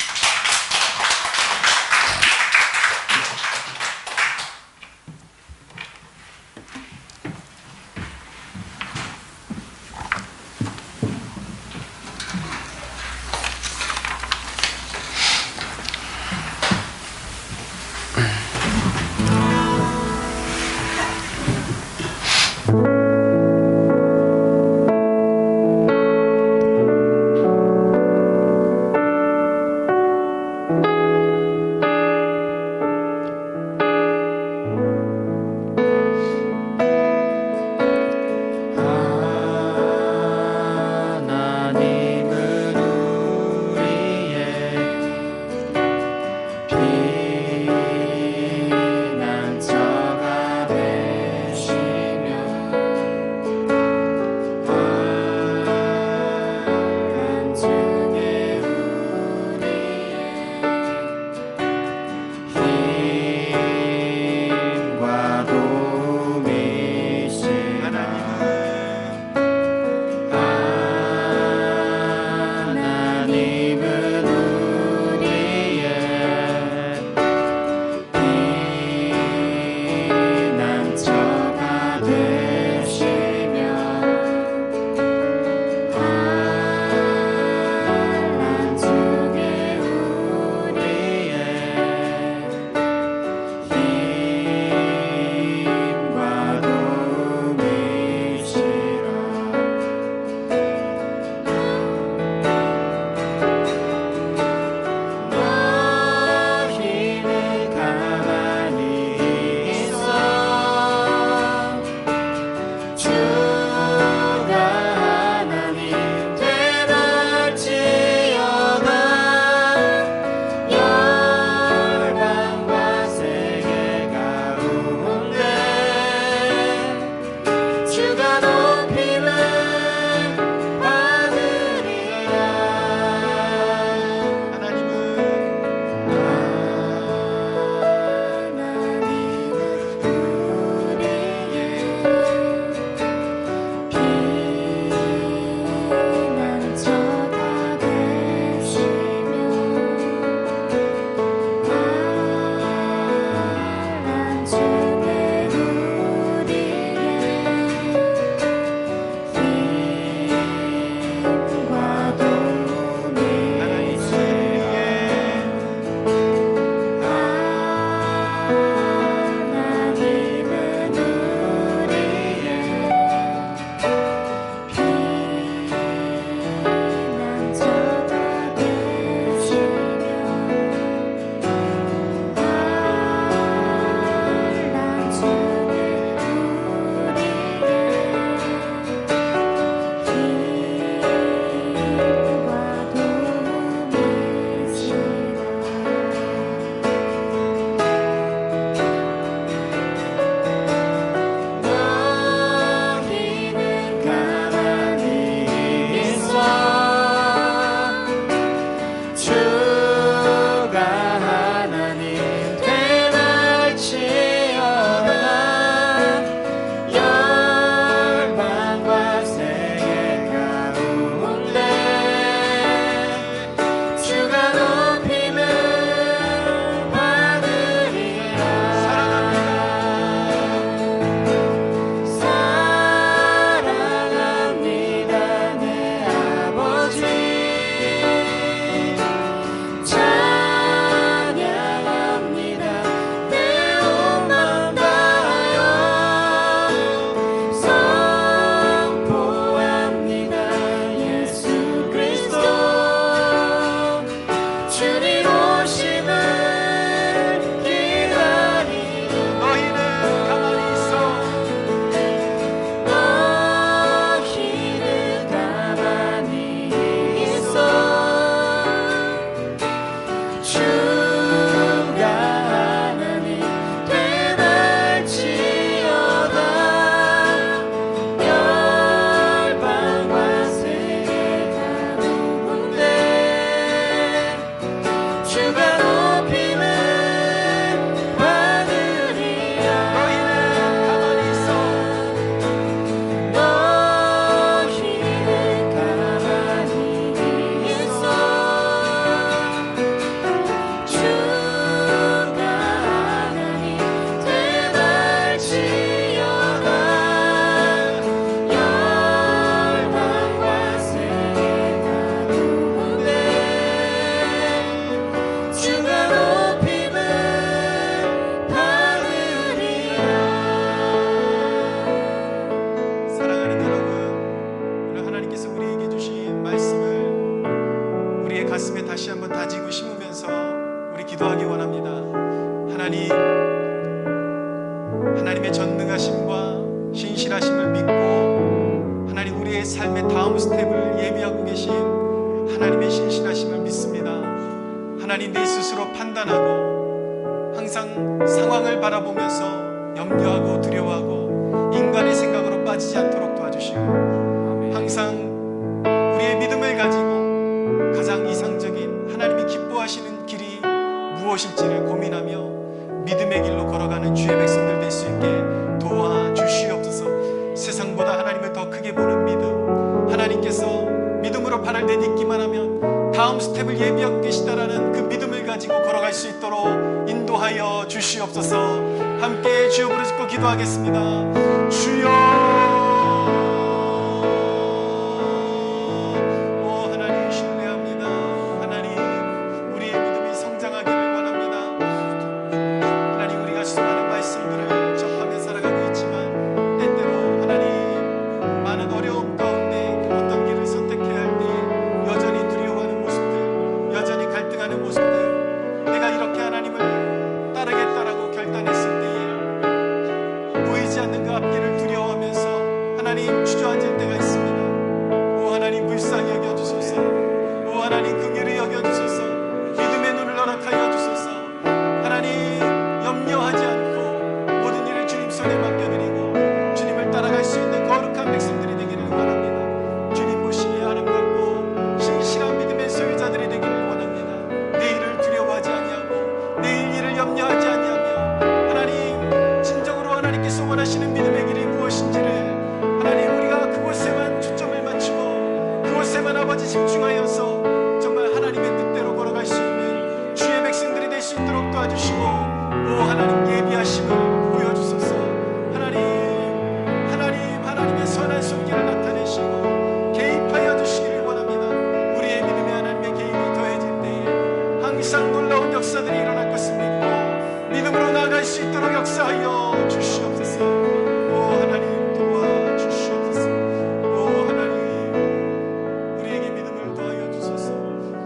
우리의 가슴에 다시 한번 다지고 심으면서 우리 기도하기 원합니다. 하나님의 전능하심과 신실하심을 믿고 하나님 우리의 삶의 다음 스텝을 예비하고 계신 하나님의 신실하심을 믿습니다. 하나님 내 스스로 판단하고 항상 상황을 바라보면서 염려하고 두려워하고 인간의 생각으로 빠지지 않도록 도와주시고 항상 우리의 믿음을 가지고 가장 이상적인 하나님이 기뻐하시는 길이 무엇일지를 고민하며 믿음의 길로 걸어가는 주의 백성들 될 수 있게 도와주시옵소서. 세상보다 하나님을 더 크게 보는 믿음, 하나님께서 믿음으로 발을 내딛기만 하면 다음 스텝을 예비하고 계시다라는 그 믿음을 가지고 걸어갈 수 있도록 인도하여 주시옵소서. 함께 주여 부르짖고 기도하겠습니다. 주여, 하나님 신뢰합니다. 하나님 우리의 믿음이 성장하기를 원합니다. 하나님 우리가 수많은 말씀들을 접하며 살아가고 있지만 때때로 하나님 많은 어려움 가운데 어떤 길을 선택해야 할 때 여전히 두려워하는 모습들, 여전히 갈등하는 모습들, 내가 이렇게 하나님을 따르겠다라고 결단했을 때에 보이지 않는 그 앞길을 두려워하면서 하나님 주저앉을 때가 있습니다. 오 하나님 불쌍히 여겨주소서. 오 하나님 긍휼히 여겨주소서. 믿음의 눈을 허락하여 주소서. 하나님 염려하지 않고 모든 일을 주님 손에 맡겨드리고 주님을 따라갈 수 있는 거룩한 백성들이 되기를 원합니다. 주님 보시기에 아름답고 신실한 믿음의 소유자들이 되기를 원합니다. 내일을 두려워하지 아니하고 내일 일을 염려하지 아니하며 하나님 진정으로 하나님께서 원하시는 믿음의 길이 무엇인지를 하나님 우리가 그곳에만 초점을 맞추고 그곳에만 아버지 집중하여서 정말 하나님의 뜻대로 걸어갈 수 있는 주의 백성들이 될 수 있도록 도와주시고 오 하나님 예비하심을 보여주소서. 하나님의 선한 손길을 나타내시고 개입하여 주시기를 원합니다. 우리의 믿음에 하나님의 개입이 더해질 때에 항상 놀라운 역사들이 일어날 것을 믿고 믿음으로 나아갈 수 있도록 역사하여 주시옵소서. 오 하나님 도와주시옵소서. 오 하나님 우리에게 믿음을 더하여 주소서.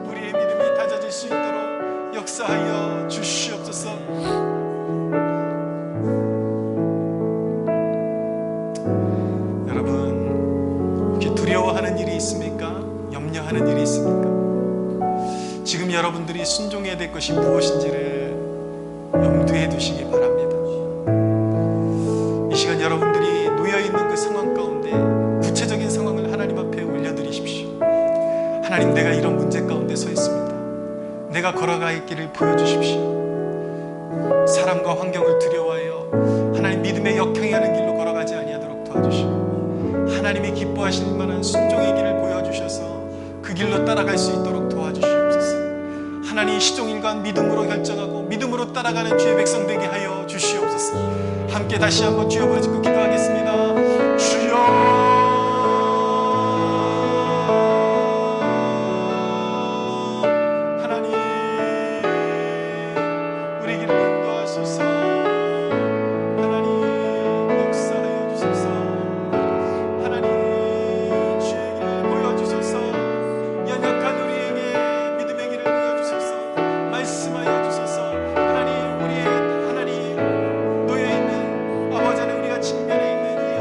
우리의 믿음이 다져질 수 있도록 역사하여 주시옵소서. 여러분 이렇게 두려워하는 일이 있습니까? 염려하는 일이 있습니까? 지금 여러분들이 순종해야 될 것이 무엇인지를 염두에 두시기 바랍니다. 이 시간 여러분들이 놓여있는 그 상황 가운데 구체적인 상황을 하나님 앞에 올려드리십시오. 하나님 내가 이런 문제 가운데 서 있습니다. 내가 걸어갈 길을 보여주십시오. 사람과 환경을 두려워하여 하나님 믿음의 역행하는 길로 걸어가지 아니하도록 도와주시고 하나님이 기뻐하실 만한 순종의 길을 보여주셔서 그 길로 따라갈 수 있도록 도와주시옵소서. 하나님 시종일관 믿음으로 결정하고 믿음으로 따라가는 주의 백성 되게 하여 주시옵소서. 함께 다시 한번 주여 부르짖고 기도하겠습니다. 주여 직면해 있는 이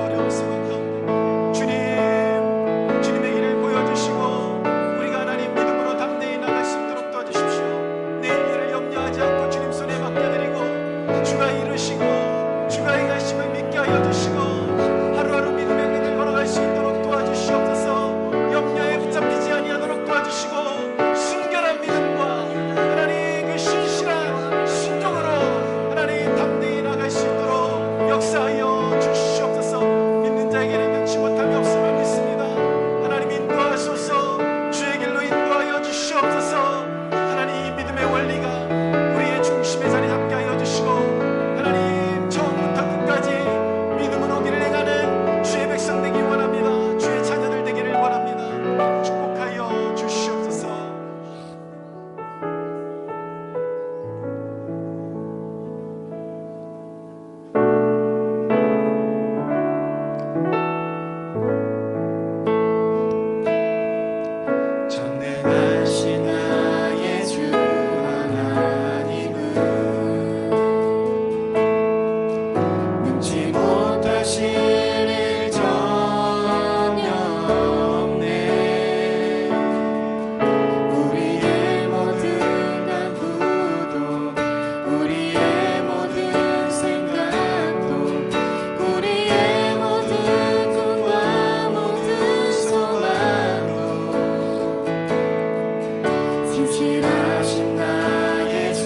진실하신 나의 주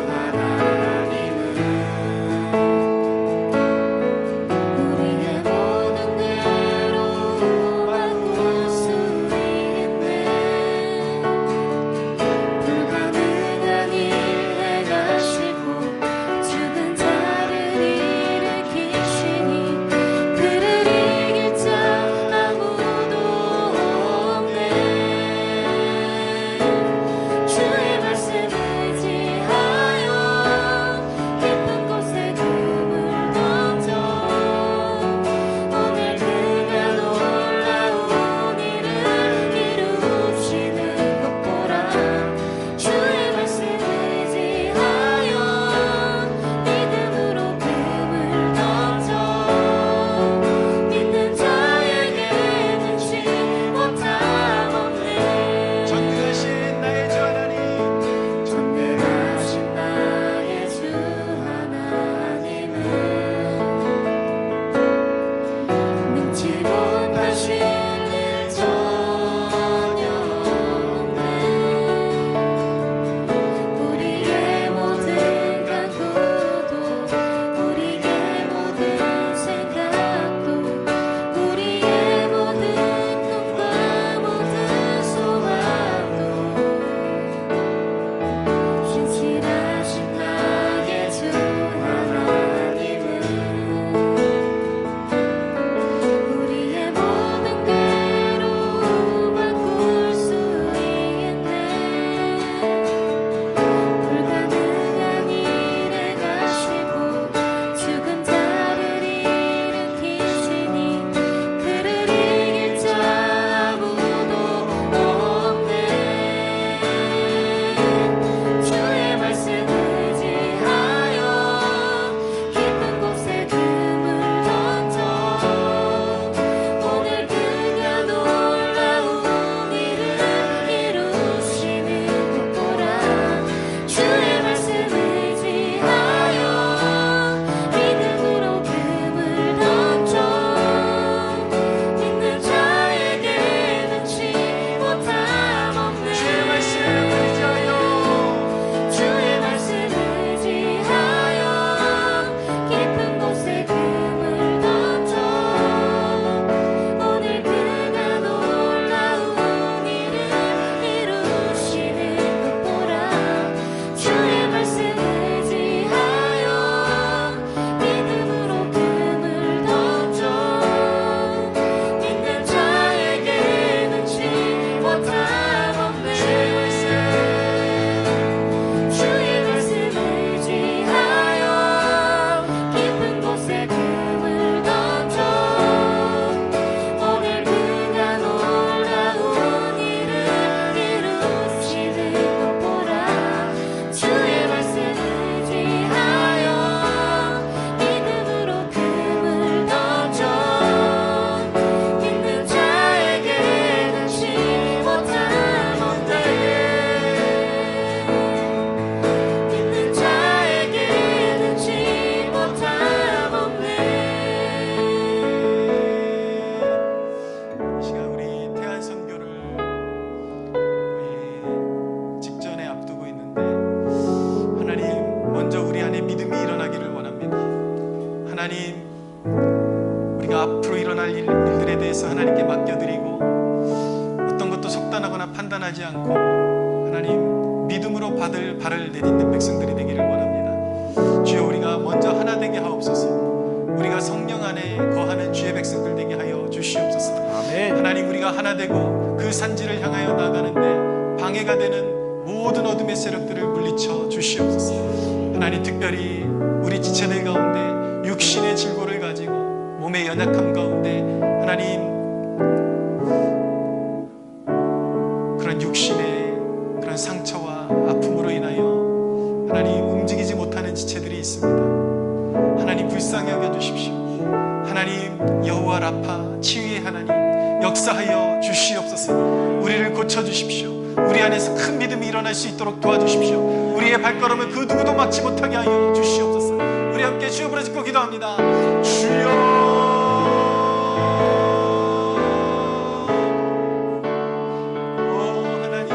하나님은 우리의 모든 괴로움 바꿀 수 있네. 불가능한 일 행하시고 죽은 자를 일으키시니 그를 이길 자 아무도 없네. 주의 말씀 의지하여 깊은 곳에 금을 던져 오늘 그가 놀라운 일을 이루시는 것 보라. 주의 말씀 의지하여 믿음으로 금을 던져 믿는 자에게는 지 못함 없네. 전능하신 나의 주 하나님, 전능하신 나의 주 하나님은 능치 못하실 일 전혀 없네. 우리의 모든 간구도 우리의 모든 생각도 우리의 모든 꿈과 모든 소망도 진실하신 나의 주 하나님은 우리의 모든 괴로움 바꿀 수 있네. 불가능한 일에 가시고 죽은 자를 일으키시니 그를 이길 자 아무도 없네. 주의 말씀 의지하여 깊은 곳에 금을 던져 오늘 그가 놀라운 일을 이루시는 것 보라. 주의 말씀 의지하여 믿음으로 금을 던져 믿는 자에게는 지 못함 없네. 주의 말씀 의지하여 주의 말씀 의지하여 깊은 곳에 금을 던져 오늘 그가 놀라운 일을 이루시는 것 보라. 주의 말씀 의지하여 믿음으로 금을 던져 믿는 자에게는 지 못함 없네. 주의 말씀 의지하여 깊은 곳에 금을 던져 오늘 그가 놀라운 일을 이루시는 것 보라. 주의 말씀 의지하여 믿음으로 금을 던져 믿는 자에게는 지 못함 없네. 믿는 자에게는 지 못함 없네. 이 시간 우리 태안 선교를 직전에 앞두고 있는데 하나님 먼저 우리 안에 믿음이 일어나기를 원합니다. 하나님 우리가 앞으로 일어날 일들에 대해서 하나님께 맡겨드리고 어떤 것도 속단하거나 판단하지 않고 하나님 믿음으로 받을 발을 내딛는 백성들이 되기를 원합니다. 주여 우리가 먼저 하나 되게 하옵소서. 우리가 성령 안에 거하는 주의 백성들 되게 하여 주시옵소서. 아멘. 하나님 우리가 하나 되고 그 산지를 향하여 나가는데 방해가 되는 모든 어둠의 세력들을 물리쳐 주시옵소서. 하나님 특별히 우리 지체들 가운데 육신의 질고를 가지고 몸의 연약함 가운데 하나님 그런 육신의 그런 상처와 아픔으로 인하여 하나님 움직이지 못하는 지체들이 있습니다. 하나님 불쌍히 여겨주십시오. 하나님 여호와 라파 치유의 하나님 역사하여 주시옵소서. 우리를 고쳐주십시오. 우리 안에서 큰 믿음이 일어날 수 있도록 도와주십시오. 우리의 발걸음을 그 누구도 막지 못하게 하여 주시옵소서. 우리 함께 주여 부르짖고 기도합니다. 주여 하나님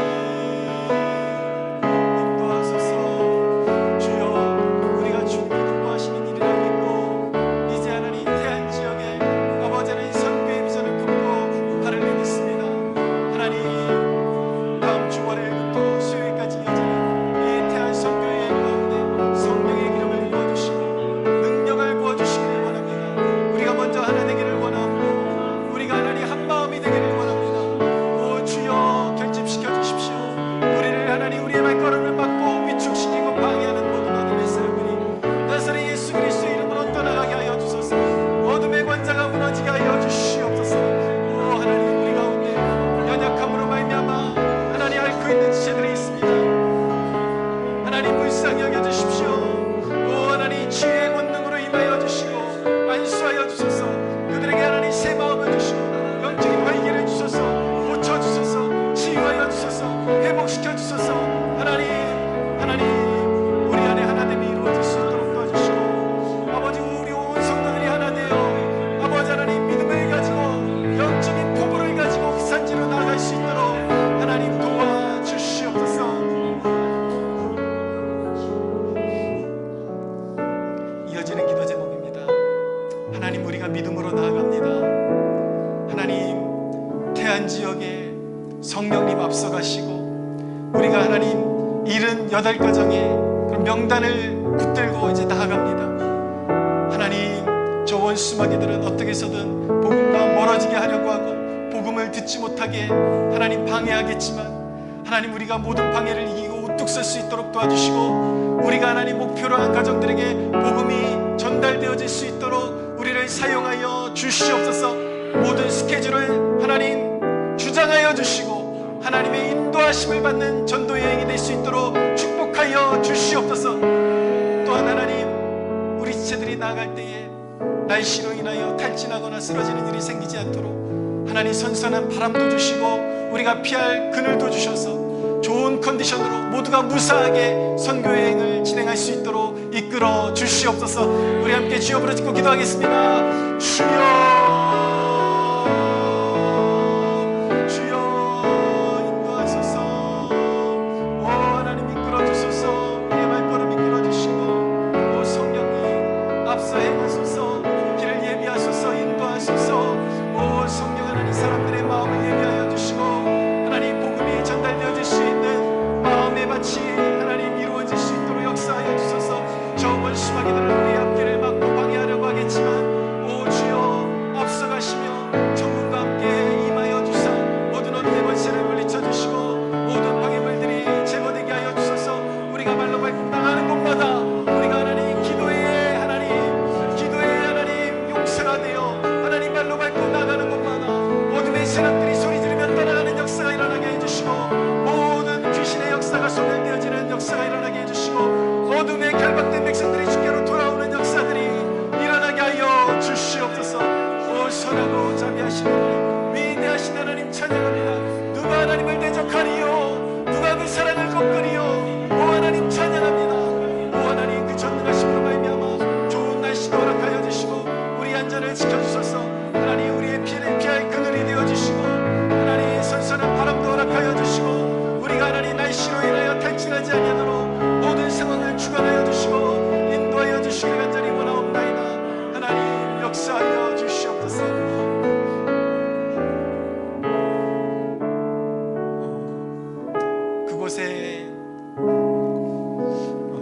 78가정의 그런 명단을 붙들고 이제 나아갑니다. 하나님, 저 원수마귀들은 어떻게 해서든 복음과 멀어지게 하려고 하고 복음을 듣지 못하게 하나님 방해하겠지만, 하나님 우리가 모든 방해를 이기고 우뚝 설 수 있도록 도와주시고, 우리가 하나님 목표로 한 가정들에게 복음이 전달되어질 수 있도록 우리를 사용하여 주시옵소서. 모든 스케줄을 하나님 주장하여 주시고 하나님의 인도하심을 받는 전도 여행이 될 수 있도록 축복하여 주시옵소서. 또한 하나님, 우리 지체들이 나아갈 때에 날씨로 인하여 탈진하거나 쓰러지는 일이 생기지 않도록 하나님 선선한 바람도 주시고 우리가 피할 그늘도 주셔서 좋은 컨디션으로 모두가 무사하게 선교 여행을 진행할 수 있도록 이끌어 주시옵소서. 우리 함께 주여 부르짖고 기도하겠습니다. 주여,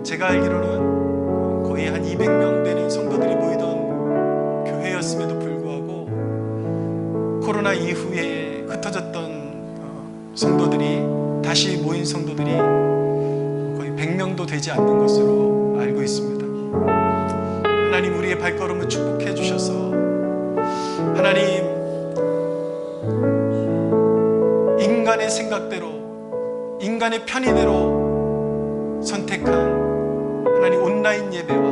제가 알기로는 거의 한 200명 되는 성도들이 모이던 교회였음에도 불구하고 코로나 이후에 흩어졌던 성도들이 다시 모인 성도들이 거의 100명도 되지 않는 것으로 알고 있습니다. 하나님, 우리의 발걸음을 축복해 주셔서 하나님, 인간의 생각대로 인간의 편의대로 선택한 하나님 온라인 예배와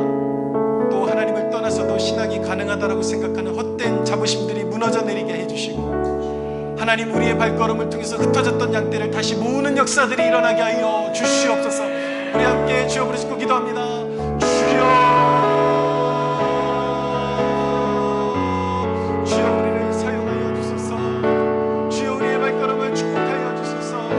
또 하나님을 떠나서도 신앙이 가능하다라고 생각하는 헛된 자부심들이 무너져 내리게 해주시고, 하나님 우리의 발걸음을 통해서 흩어졌던 양떼를 다시 모으는 역사들이 일어나게 하여 주시옵소서. 우리 함께 주여 부르짖고 기도합니다. 주여, 우리를 사용하여 주소서. 주여, 우리의 발걸음을 축복하여 주소서.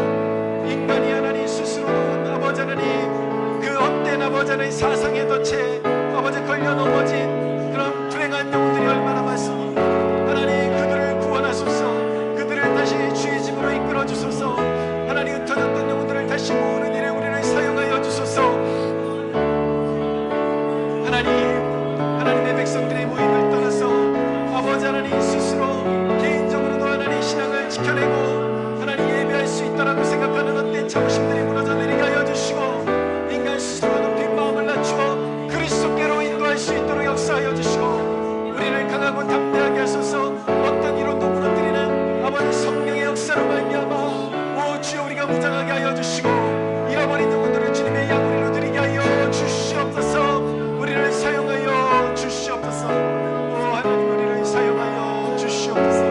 인간이 하나님 스스로는 아버지 하나님, 그 헛된 아버지 하나님 사상의 덫에 아버지 걸려 넘어진 그런 불행한 영혼들이 얼마나 많습니. 하나님, 그들을 구원하소서. 그들을 다시 주의 집으로 이끌어 주소서. 하나님, 흩어졌던 영혼들을 다시 모으는 일에 우리를 사용하여 주소서. 하나님의 백성들의 모임을 떠나서 아버지 하나님 스스로 개인적으로도 하나님 신앙을 지켜내고 하나님 예배할 수 있다라고 생각하는 헛된 자부심들이 무너져 내리게 하여 주시고, 인간 스스로가 높인 마음을 낮추어 그리스도께로 인도할 수 있도록 역사하여 주시고, 우리를 강하고 담대하게 하소서. 어떤 이론도 무너뜨리는 아버지 성령의 역사로 말미암아 오 주여, 우리가 무장하게 하여 주시고 잃어버린 영혼들을 주님의 양으로 드리게 하여 주시옵소서. 우리를 사용하여 주시옵소서. 오 하나님, 우리를 사용하여 주시옵소서.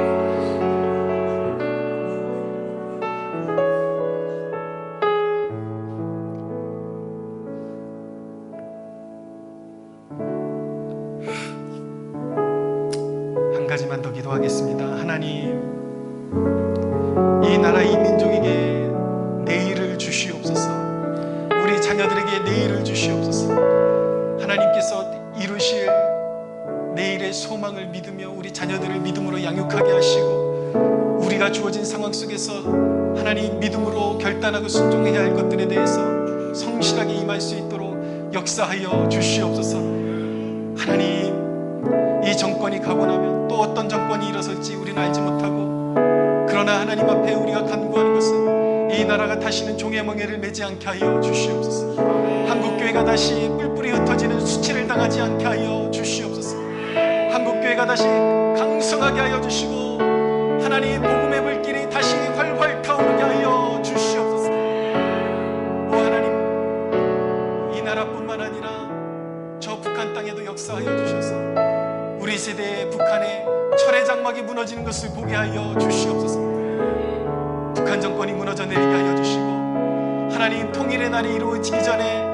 한 가지만 더 기도하겠습니다. 하나님, 이 나라 이 민족에게 내일을 주시옵소서. 우리 자녀들에게 내일을 주시옵소서. 하나님께서 이루실 내일의 소망을 믿으며 우리 자녀들을 믿음으로 양육하게 하시고, 우리가 주어진 상황 속에서 하나님 믿음으로 결단하고 순종해야 할 것들에 대해서 성실하게 임할 수 있도록 역사하여 주시옵소서. 하나님, 이 정권이 가고 나면 또 어떤 정권이 일어설지 우리는 알지 못하고, 그러나 하나님 앞에 우리가 간구하는 것은 이 나라가 다시는 종의 멍에를 매지 않게 하여 주시옵소서. 한국교회가 다시 뿔뿔이 흩어지는 수치를 당하지 않게 하여 주시옵소서. 한국교회가 다시 강성하게 하여 주시고, 하나님 복음의 불길이 다시 활활 타오르게 하여 주시옵소서. 오 하나님, 이 나라뿐만 아니라 저 북한 땅에도 역사하여 주셔서 우리 세대의 북한의 철의 장막이 무너지는 것을 보게 하여 주시옵소서. 북한 정권이 무너져 내리게 하여 주시고, 하나님 통일의 날이 이루어지기 전에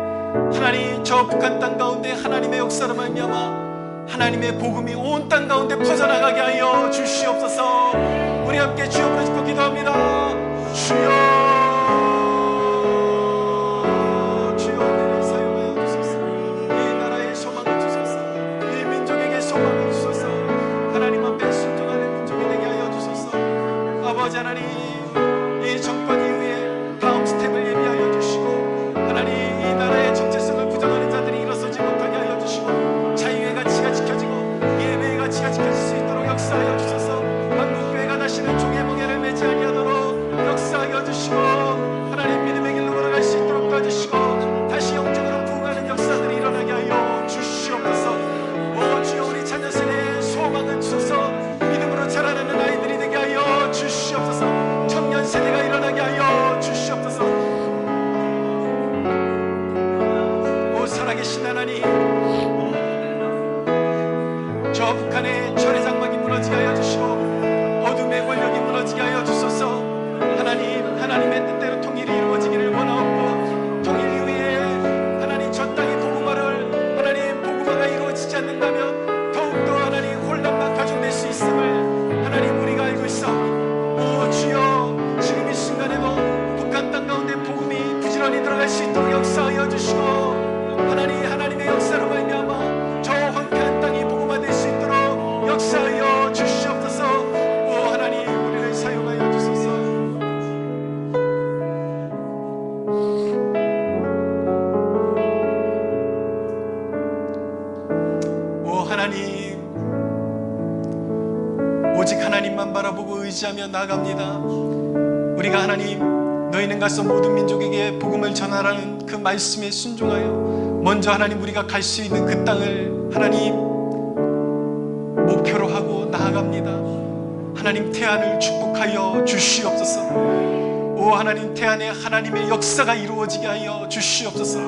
하나님 저 북한 땅 가운데 하나님의 역사로 말미암아 하나님의 복음이 온 땅 가운데 퍼져나가게 하여 주시옵소서. 우리 함께 주여 부르짖고 기도합니다. 주여, 주여 우리를 사용하여 주소서. 이 나라의 소망을 주소서. 이 민족에게 소망을 주소서. 하나님 앞에 순종하는 민족이 되게 하여 주소서. 아버지 하나님, 이 정권 이후에 다음 스텝을 예비하여 주시고, 하나님 이 나라의 정체성을 부정하는 자들이 일어서지 못하게 하여 주시고, 자유의 가치가 지켜지고 예배의 가치가 지켜질 수 있도록 역사하여 주소서. 한국교회가 다시는 종의 멍에를 매지 아니하도록 역사하여 주시고, 하나님 믿음의 길로 걸어갈 수 있도록 도와주시고, 다시 영적으로 부흥하는 역사들이 일어나게 하여 주시옵소서. 오 주여, 우리 자녀 세대의 소망을 주소서. 믿음으로 자라나는 아이들이 되게 하여 주시옵소서. 청년 세대가 일어나게 하여 주시옵소서. 오 살아계신 하나님, 저 북한의 철의 장막이 무너지게 하여 주시고 어둠의 권력이 무너지게 하여 주소서. 하나님, 하나님의 뜻대로 통일이 이루어지기를 원하옵고, 통일 이후에 하나님 저 땅의 복음화를, 하나님 복음화가 이루어지지 않는다면 더욱더 하나님 혼란만 가중될 수 있음을 하나님 우리가 알고 있사오니, 오 주여, 지금 이 순간에도 북한 땅 가운데 복음이 부지런히 들어갈 수 있도록 역사하여 주시고, 하나님 하나님의 역사로 말미암아 저 황폐한 땅이 복음화될 수 있도록 역사하여 주시옵소서. 오 하나님, 우리를 사용하여 주소서. 오 하나님, 오직 하나님만 바라보고 의지하며 나아갑니다. 우리가 하나님, 너희는 가서 모든 민족에게 복음을 전하라는 그 말씀에 순종하여 먼저 하나님 우리가 갈 수 있는 그 땅을 하나님 목표로 하고 나아갑니다. 하나님 태안을 축복하여 주시옵소서. 오 하나님, 태안에 하나님의 역사가 이루어지게 하여 주시옵소서.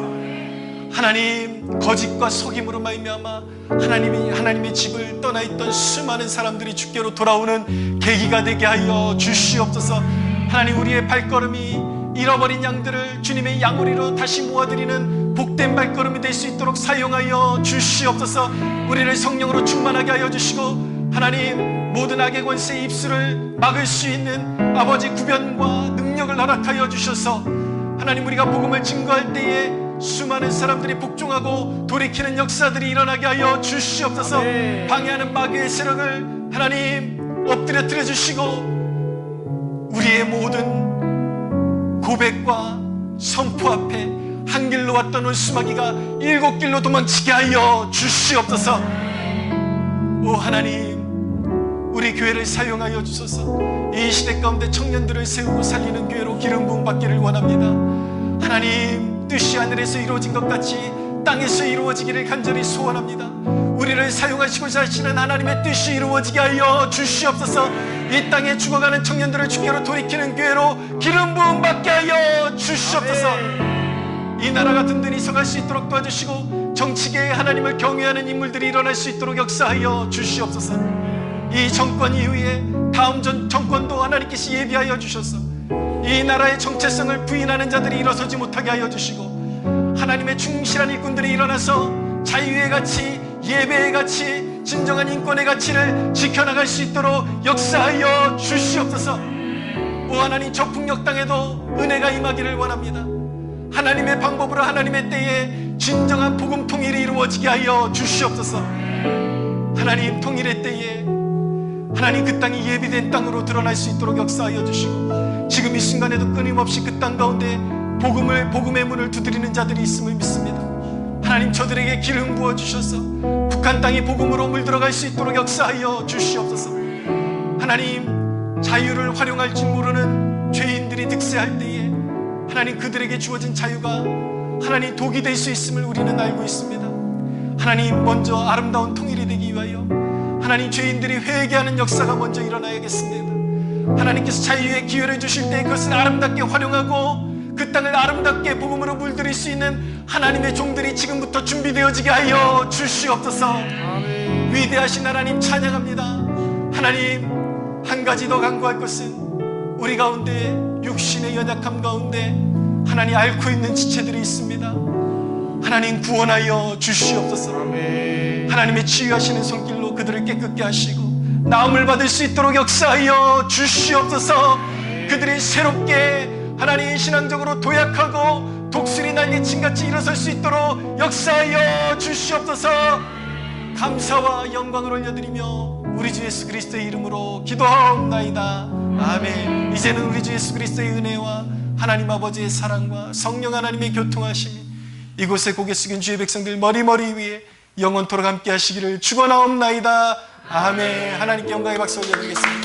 하나님, 거짓과 속임으로 말미암아 하나님의 집을 떠나 있던 수많은 사람들이 주께로 돌아오는 계기가 되게 하여 주시옵소서. 하나님, 우리의 발걸음이 잃어버린 양들을 주님의 양우리로 다시 모아드리는 복된 발걸음이 될 수 있도록 사용하여 주시옵소서. 우리를 성령으로 충만하게 하여 주시고, 하나님 모든 악의 권세의 입술을 막을 수 있는 아버지 구변과 능력을 허락하여 주셔서, 하나님 우리가 복음을 증거할 때에 수많은 사람들이 복종하고 돌이키는 역사들이 일어나게 하여 주시옵소서. 방해하는 마귀의 세력을 하나님 엎드려뜨려 주시고, 우리의 모든 고백과 선포 앞에 한 길로 왔던 원수마귀가 7길로 도망치게 하여 주시옵소서. 오 하나님, 우리 교회를 사용하여 주소서. 이 시대 가운데 청년들을 세우고 살리는 교회로 기름 부음 받기를 원합니다. 하나님, 뜻이 하늘에서 이루어진 것 같이 땅에서 이루어지기를 간절히 소원합니다. 우리를 사용하시고자 하시는 하나님의 뜻이 이루어지게 하여 주시옵소서. 이 땅에 죽어가는 청년들을 주께로 돌이키는 교회로 기름 부음 받게 하여 주시옵소서. 이 나라가 든든히 서갈 수 있도록 도와주시고, 정치계에 하나님을 경외하는 인물들이 일어날 수 있도록 역사하여 주시옵소서. 이 정권 이후에 다음 정권도 하나님께서 예비하여 주셔서 이 나라의 정체성을 부인하는 자들이 일어서지 못하게 하여 주시고, 하나님의 충실한 일꾼들이 일어나서 자유의 가치, 예배의 가치, 진정한 인권의 가치를 지켜나갈 수 있도록 역사하여 주시옵소서. 오 하나님, 저 북녘 땅에도 은혜가 임하기를 원합니다. 하나님의 방법으로 하나님의 때에 진정한 복음 통일이 이루어지게 하여 주시옵소서. 하나님, 통일의 때에 하나님 그 땅이 예비된 땅으로 드러날 수 있도록 역사하여 주시고, 지금 이 순간에도 끊임없이 그 땅 가운데 복음의 문을 두드리는 자들이 있음을 믿습니다. 하나님, 저들에게 기름 부어주셔서 북한 땅이 복음으로 물들어갈 수 있도록 역사하여 주시옵소서. 하나님, 자유를 활용할 줄 모르는 죄인들이 득세할 때에 하나님, 그들에게 주어진 자유가 하나님 독이 될 수 있음을 우리는 알고 있습니다. 하나님, 먼저 아름다운 통일이 되기 위하여 하나님, 죄인들이 회개하는 역사가 먼저 일어나야겠습니다. 하나님께서 자유의 기회를 주실 때 그것을 아름답게 활용하고 그 땅을 아름답게 복음으로 물들일 수 있는 하나님의 종들이 지금부터 준비되어지게 하여 주시옵소서. 위대하신 하나님 찬양합니다. 하나님, 한 가지 더 간구할 것은 우리 가운데 육신의 연약함 가운데 하나님 앓고 있는 지체들이 있습니다. 하나님, 구원하여 주시옵소서. 하나님의 치유하시는 손길로 그들을 깨끗게 하시고 나음을 받을 수 있도록 역사하여 주시옵소서. 그들이 새롭게 하나님 신앙적으로 도약하고 독수리 날개친같이 일어설 수 있도록 역사하여 주시옵소서. 감사와 영광을 올려드리며 우리 주 예수 그리스도의 이름으로 기도하옵나이다. 아멘. 이제는 우리 주 예수 그리스도의 은혜와 하나님 아버지의 사랑과 성령 하나님의 교통하심이 이곳에 고개 숙인 주의 백성들 머리 위에 영원토록 함께 하시기를 축원하옵나이다. 아멘. 하나님께 영광의 박수 올려드리겠습니다.